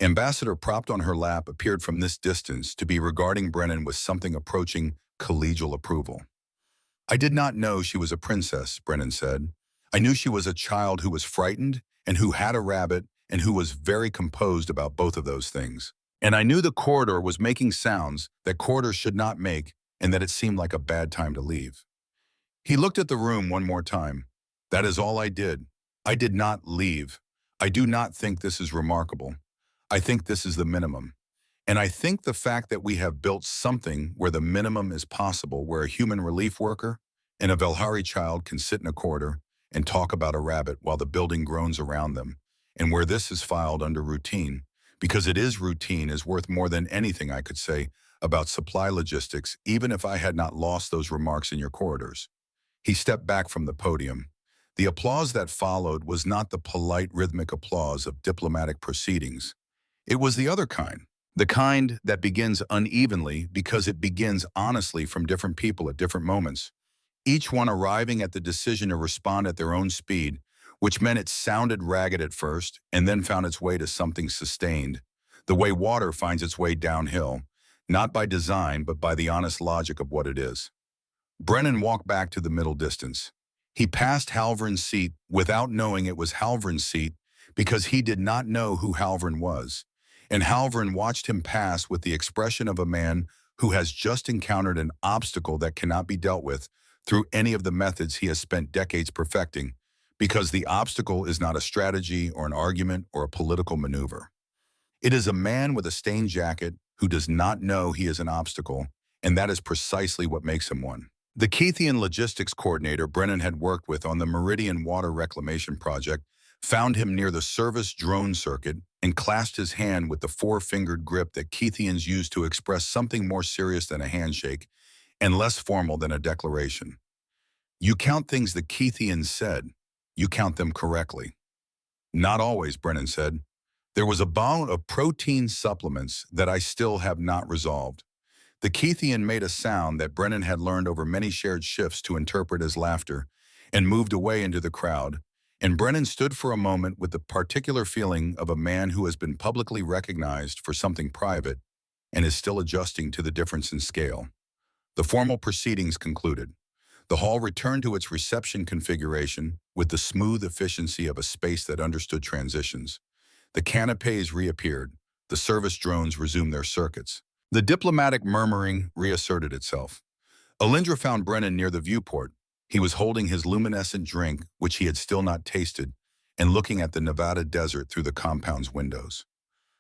Ambassador, propped on her lap, appeared from this distance to be regarding Brennan with something approaching collegial approval. I did not know she was a princess, Brennan said. I knew she was a child who was frightened and who had a rabbit and who was very composed about both of those things. And I knew the corridor was making sounds that corridors should not make and that it seemed like a bad time to leave. He looked at the room one more time. That is all I did. I did not leave. I do not think this is remarkable. I think this is the minimum. And I think the fact that we have built something where the minimum is possible, where a human relief worker and a Velhari child can sit in a corridor and talk about a rabbit while the building groans around them, and where this is filed under routine, because it is routine, is worth more than anything I could say about supply logistics, even if I had not lost those remarks in your corridors. He stepped back from the podium. The applause that followed was not the polite rhythmic applause of diplomatic proceedings. It was the other kind. The kind that begins unevenly because it begins honestly from different people at different moments, each one arriving at the decision to respond at their own speed, which meant it sounded ragged at first and then found its way to something sustained, the way water finds its way downhill, not by design but by the honest logic of what it is. Brennan walked back to the middle distance. He passed Halvern's seat without knowing it was Halvern's seat because he did not know who Halvern was, and Halvern watched him pass with the expression of a man who has just encountered an obstacle that cannot be dealt with through any of the methods he has spent decades perfecting, because the obstacle is not a strategy or an argument or a political maneuver. It is a man with a stained jacket who does not know he is an obstacle, and that is precisely what makes him one. The Keithian logistics coordinator Brennan had worked with on the Meridian Water Reclamation Project found him near the service drone circuit and clasped his hand with the four-fingered grip that Keithians use to express something more serious than a handshake and less formal than a declaration. You count things the Keithians said. You count them correctly. Not always, Brennan said. There was a bout of protein supplements that I still have not resolved. The Keithian made a sound that Brennan had learned over many shared shifts to interpret as laughter and moved away into the crowd, and Brennan stood for a moment with the particular feeling of a man who has been publicly recognized for something private and is still adjusting to the difference in scale. The formal proceedings concluded. The hall returned to its reception configuration with the smooth efficiency of a space that understood transitions. The canapes reappeared. The service drones resumed their circuits. The diplomatic murmuring reasserted itself. Alindra found Brennan near the viewport. He was holding his luminescent drink, which he had still not tasted, and looking at the Nevada desert through the compound's windows.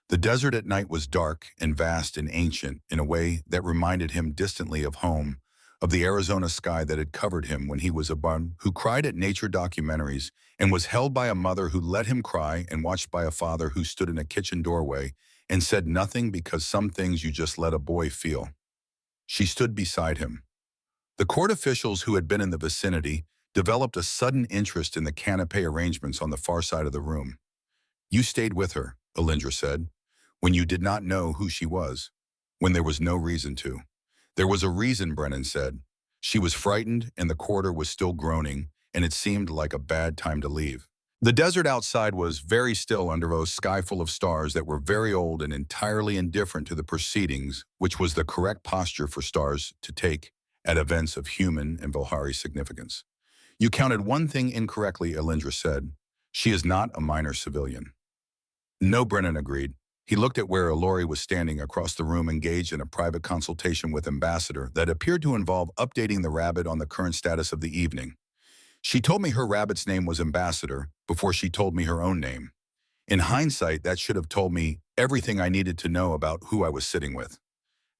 The desert at night was dark and vast and ancient in a way that reminded him distantly of home, of the Arizona sky that had covered him when he was a boy who cried at nature documentaries and was held by a mother who let him cry and watched by a father who stood in a kitchen doorway and said nothing because some things you just let a boy feel. She stood beside him. The court officials who had been in the vicinity developed a sudden interest in the canapé arrangements on the far side of the room. You stayed with her, Alindra said, when you did not know who she was, when there was no reason to. There was a reason, Brennan said. She was frightened and the corridor was still groaning, and it seemed like a bad time to leave. The desert outside was very still under a sky full of stars that were very old and entirely indifferent to the proceedings, which was the correct posture for stars to take at events of human and Volhari significance. You counted one thing incorrectly, Alindra said. She is not a minor civilian. No, Brennan agreed. He looked at where Ilori was standing across the room, engaged in a private consultation with Ambassador that appeared to involve updating the rabbit on the current status of the evening. She told me her rabbit's name was Ambassador before she told me her own name. In hindsight, that should have told me everything I needed to know about who I was sitting with.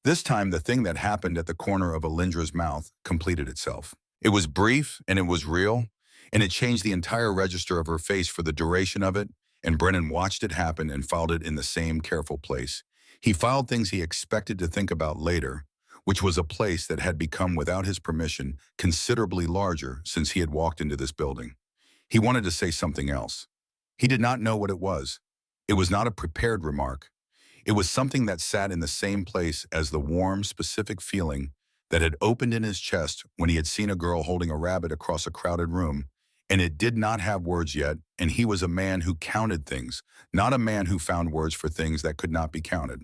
This time, the thing that happened at the corner of Alindra's mouth completed itself. It was brief and it was real, and it changed the entire register of her face for the duration of it, and Brennan watched it happen and filed it in the same careful place. He filed things he expected to think about later, which was a place that had become, without his permission, considerably larger since he had walked into this building. He wanted to say something else. He did not know what it was. It was not a prepared remark. It was something that sat in the same place as the warm, specific feeling that had opened in his chest when he had seen a girl holding a rabbit across a crowded room, and it did not have words yet, and he was a man who counted things, not a man who found words for things that could not be counted.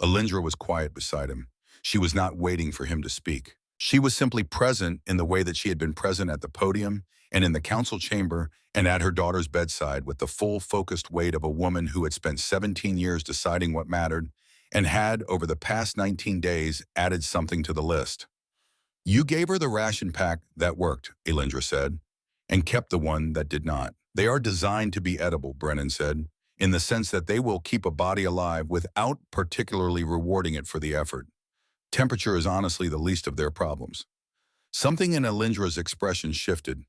Alindra was quiet beside him. She was not waiting for him to speak. She was simply present in the way that she had been present at the podium and in the council chamber and at her daughter's bedside, with the full, focused weight of a woman who had spent 17 years deciding what mattered and had, over the past 19 days, added something to the list. You gave her the ration pack that worked, Alindra said, and kept the one that did not. They are designed to be edible, Brennan said, in the sense that they will keep a body alive without particularly rewarding it for the effort. Temperature is honestly the least of their problems. Something in Alindra's expression shifted.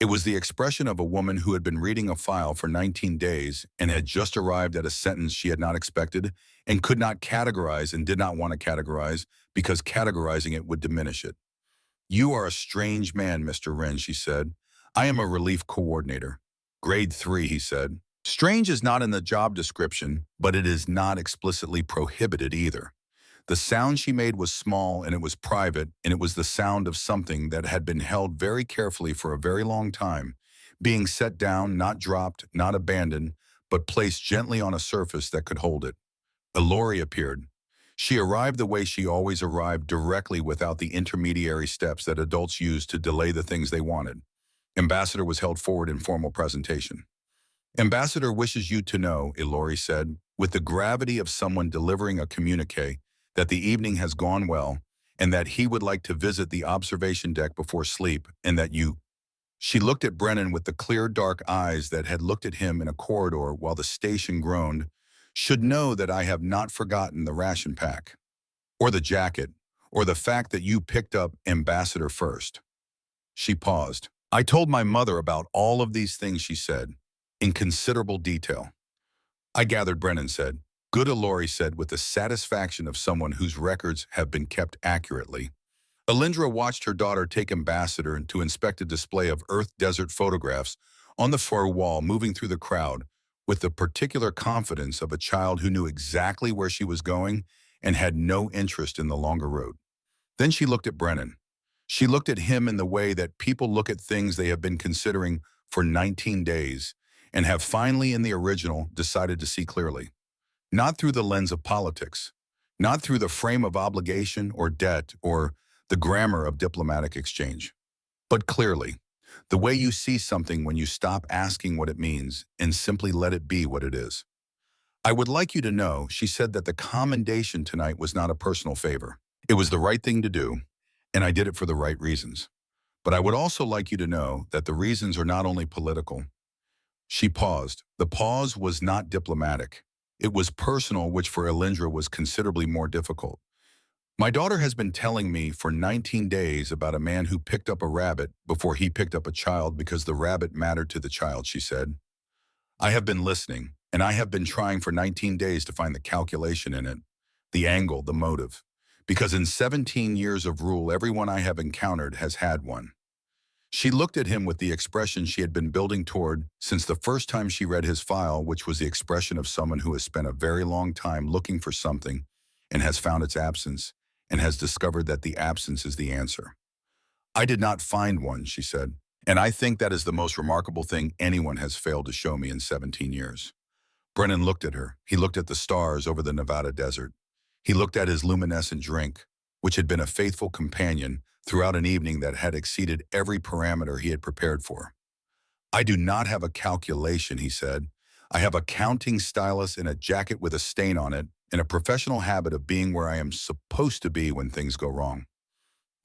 It was the expression of a woman who had been reading a file for 19 days and had just arrived at a sentence she had not expected and could not categorize and did not want to categorize because categorizing it would diminish it. "You are a strange man, Mr. Wren," she said. "I am a relief coordinator." "Grade 3, he said. Strange is not in the job description, but it is not explicitly prohibited either. The sound she made was small and it was private, and it was the sound of something that had been held very carefully for a very long time, being set down, not dropped, not abandoned, but placed gently on a surface that could hold it. Elori appeared. She arrived the way she always arrived, directly without the intermediary steps that adults use to delay the things they wanted. Ambassador was held forward in formal presentation. "Ambassador wishes you to know," Elori said, with the gravity of someone delivering a communique, "that the evening has gone well, and that he would like to visit the observation deck before sleep, and that you—" She looked at Brennan with the clear, dark eyes that had looked at him in a corridor while the station groaned, "should know that I have not forgotten the ration pack, or the jacket, or the fact that you picked up Ambassador first." She paused. "I told my mother about all of these things," she said, "in considerable detail." "I gathered," Brennan said. "Good," Elori said with the satisfaction of someone whose records have been kept accurately. Alindra watched her daughter take Ambassador to inspect a display of Earth-desert photographs on the far wall, moving through the crowd with the particular confidence of a child who knew exactly where she was going and had no interest in the longer road. Then she looked at Brennan. She looked at him in the way that people look at things they have been considering for 19 days and have finally, in the original, decided to see clearly. Not through the lens of politics, not through the frame of obligation or debt or the grammar of diplomatic exchange, but clearly, the way you see something when you stop asking what it means and simply let it be what it is. "I would like you to know," she said, "that the commendation tonight was not a personal favor. It was the right thing to do, and I did it for the right reasons. But I would also like you to know that the reasons are not only political." She paused. The pause was not diplomatic. It was personal, which for Alindra was considerably more difficult. "My daughter has been telling me for 19 days about a man who picked up a rabbit before he picked up a child because the rabbit mattered to the child," she said. "I have been listening, and I have been trying for 19 days to find the calculation in it, the angle, the motive. Because in 17 years of rule, everyone I have encountered has had one." She looked at him with the expression she had been building toward since the first time she read his file, which was the expression of someone who has spent a very long time looking for something and has found its absence and has discovered that the absence is the answer. "I did not find one," she said, "and I think that is the most remarkable thing anyone has failed to show me in 17 years. Brennan looked at her. He looked at the stars over the Nevada desert. He looked at his luminescent drink, which had been a faithful companion throughout an evening that had exceeded every parameter he had prepared for. "I do not have a calculation," he said. "I have a counting stylus and a jacket with a stain on it and a professional habit of being where I am supposed to be when things go wrong.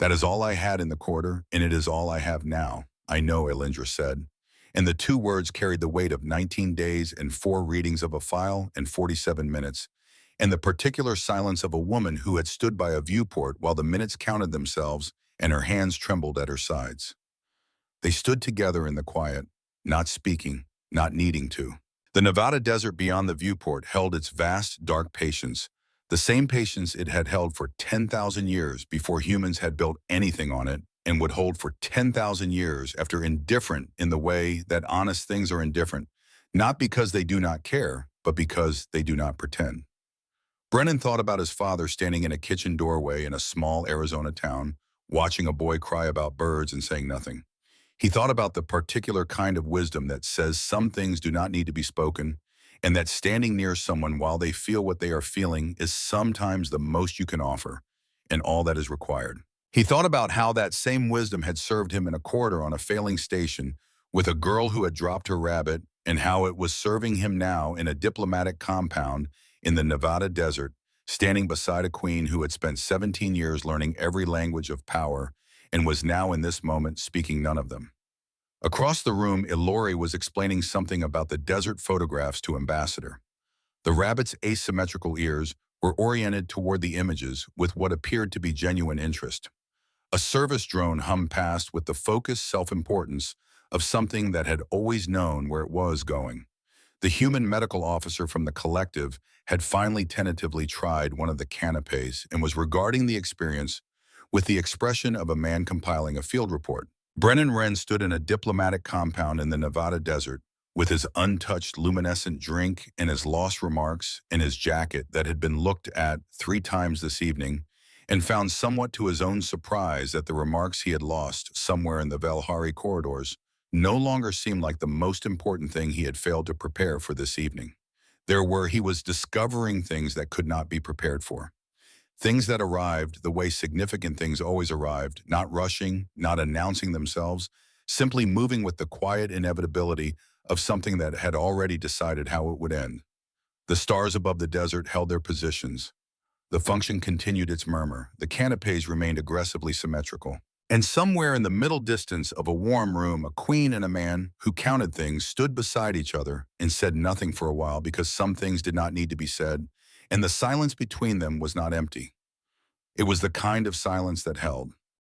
That is all I had in the quarter, and it is all I have now, I know," Elindra said. And the two words carried the weight of 19 days and 4 readings of a file and 47 minutes, and the particular silence of a woman who had stood by a viewport while the minutes counted themselves and her hands trembled at her sides. They stood together in the quiet, not speaking, not needing to. The Nevada desert beyond the viewport held its vast, dark patience, the same patience it had held for 10,000 years before humans had built anything on it, and would hold for 10,000 years after, indifferent in the way that honest things are indifferent, not because they do not care, but because they do not pretend. Brennan thought about his father standing in a kitchen doorway in a small Arizona town, watching a boy cry about birds and saying nothing. He thought about the particular kind of wisdom that says some things do not need to be spoken, and that standing near someone while they feel what they are feeling is sometimes the most you can offer, and all that is required. He thought about how that same wisdom had served him in a corridor on a failing station with a girl who had dropped her rabbit, and how it was serving him now in a diplomatic compound in the Nevada desert, standing beside a queen who had spent 17 years learning every language of power and was now in this moment speaking none of them. Across the room, Elori was explaining something about the desert photographs to Ambassador. The rabbit's asymmetrical ears were oriented toward the images with what appeared to be genuine interest. A service drone hummed past with the focused self-importance of something that had always known where it was going. The human medical officer from the collective had finally tentatively tried one of the canapes and was regarding the experience with the expression of a man compiling a field report. Brennan Wren stood in a diplomatic compound in the Nevada desert with his untouched luminescent drink and his lost remarks in his jacket that had been looked at 3 times this evening, and found somewhat to his own surprise that the remarks he had lost somewhere in the Valhari corridors no longer seemed like the most important thing he had failed to prepare for this evening. He was discovering things that could not be prepared for. Things that arrived the way significant things always arrived, not rushing, not announcing themselves, simply moving with the quiet inevitability of something that had already decided how it would end. The stars above the desert held their positions. The function continued its murmur. The canapes remained aggressively symmetrical. And somewhere in the middle distance of a warm room, a queen and a man who counted things stood beside each other and said nothing for a while because some things did not need to be said, and the silence between them was not empty. It was the kind of silence that held.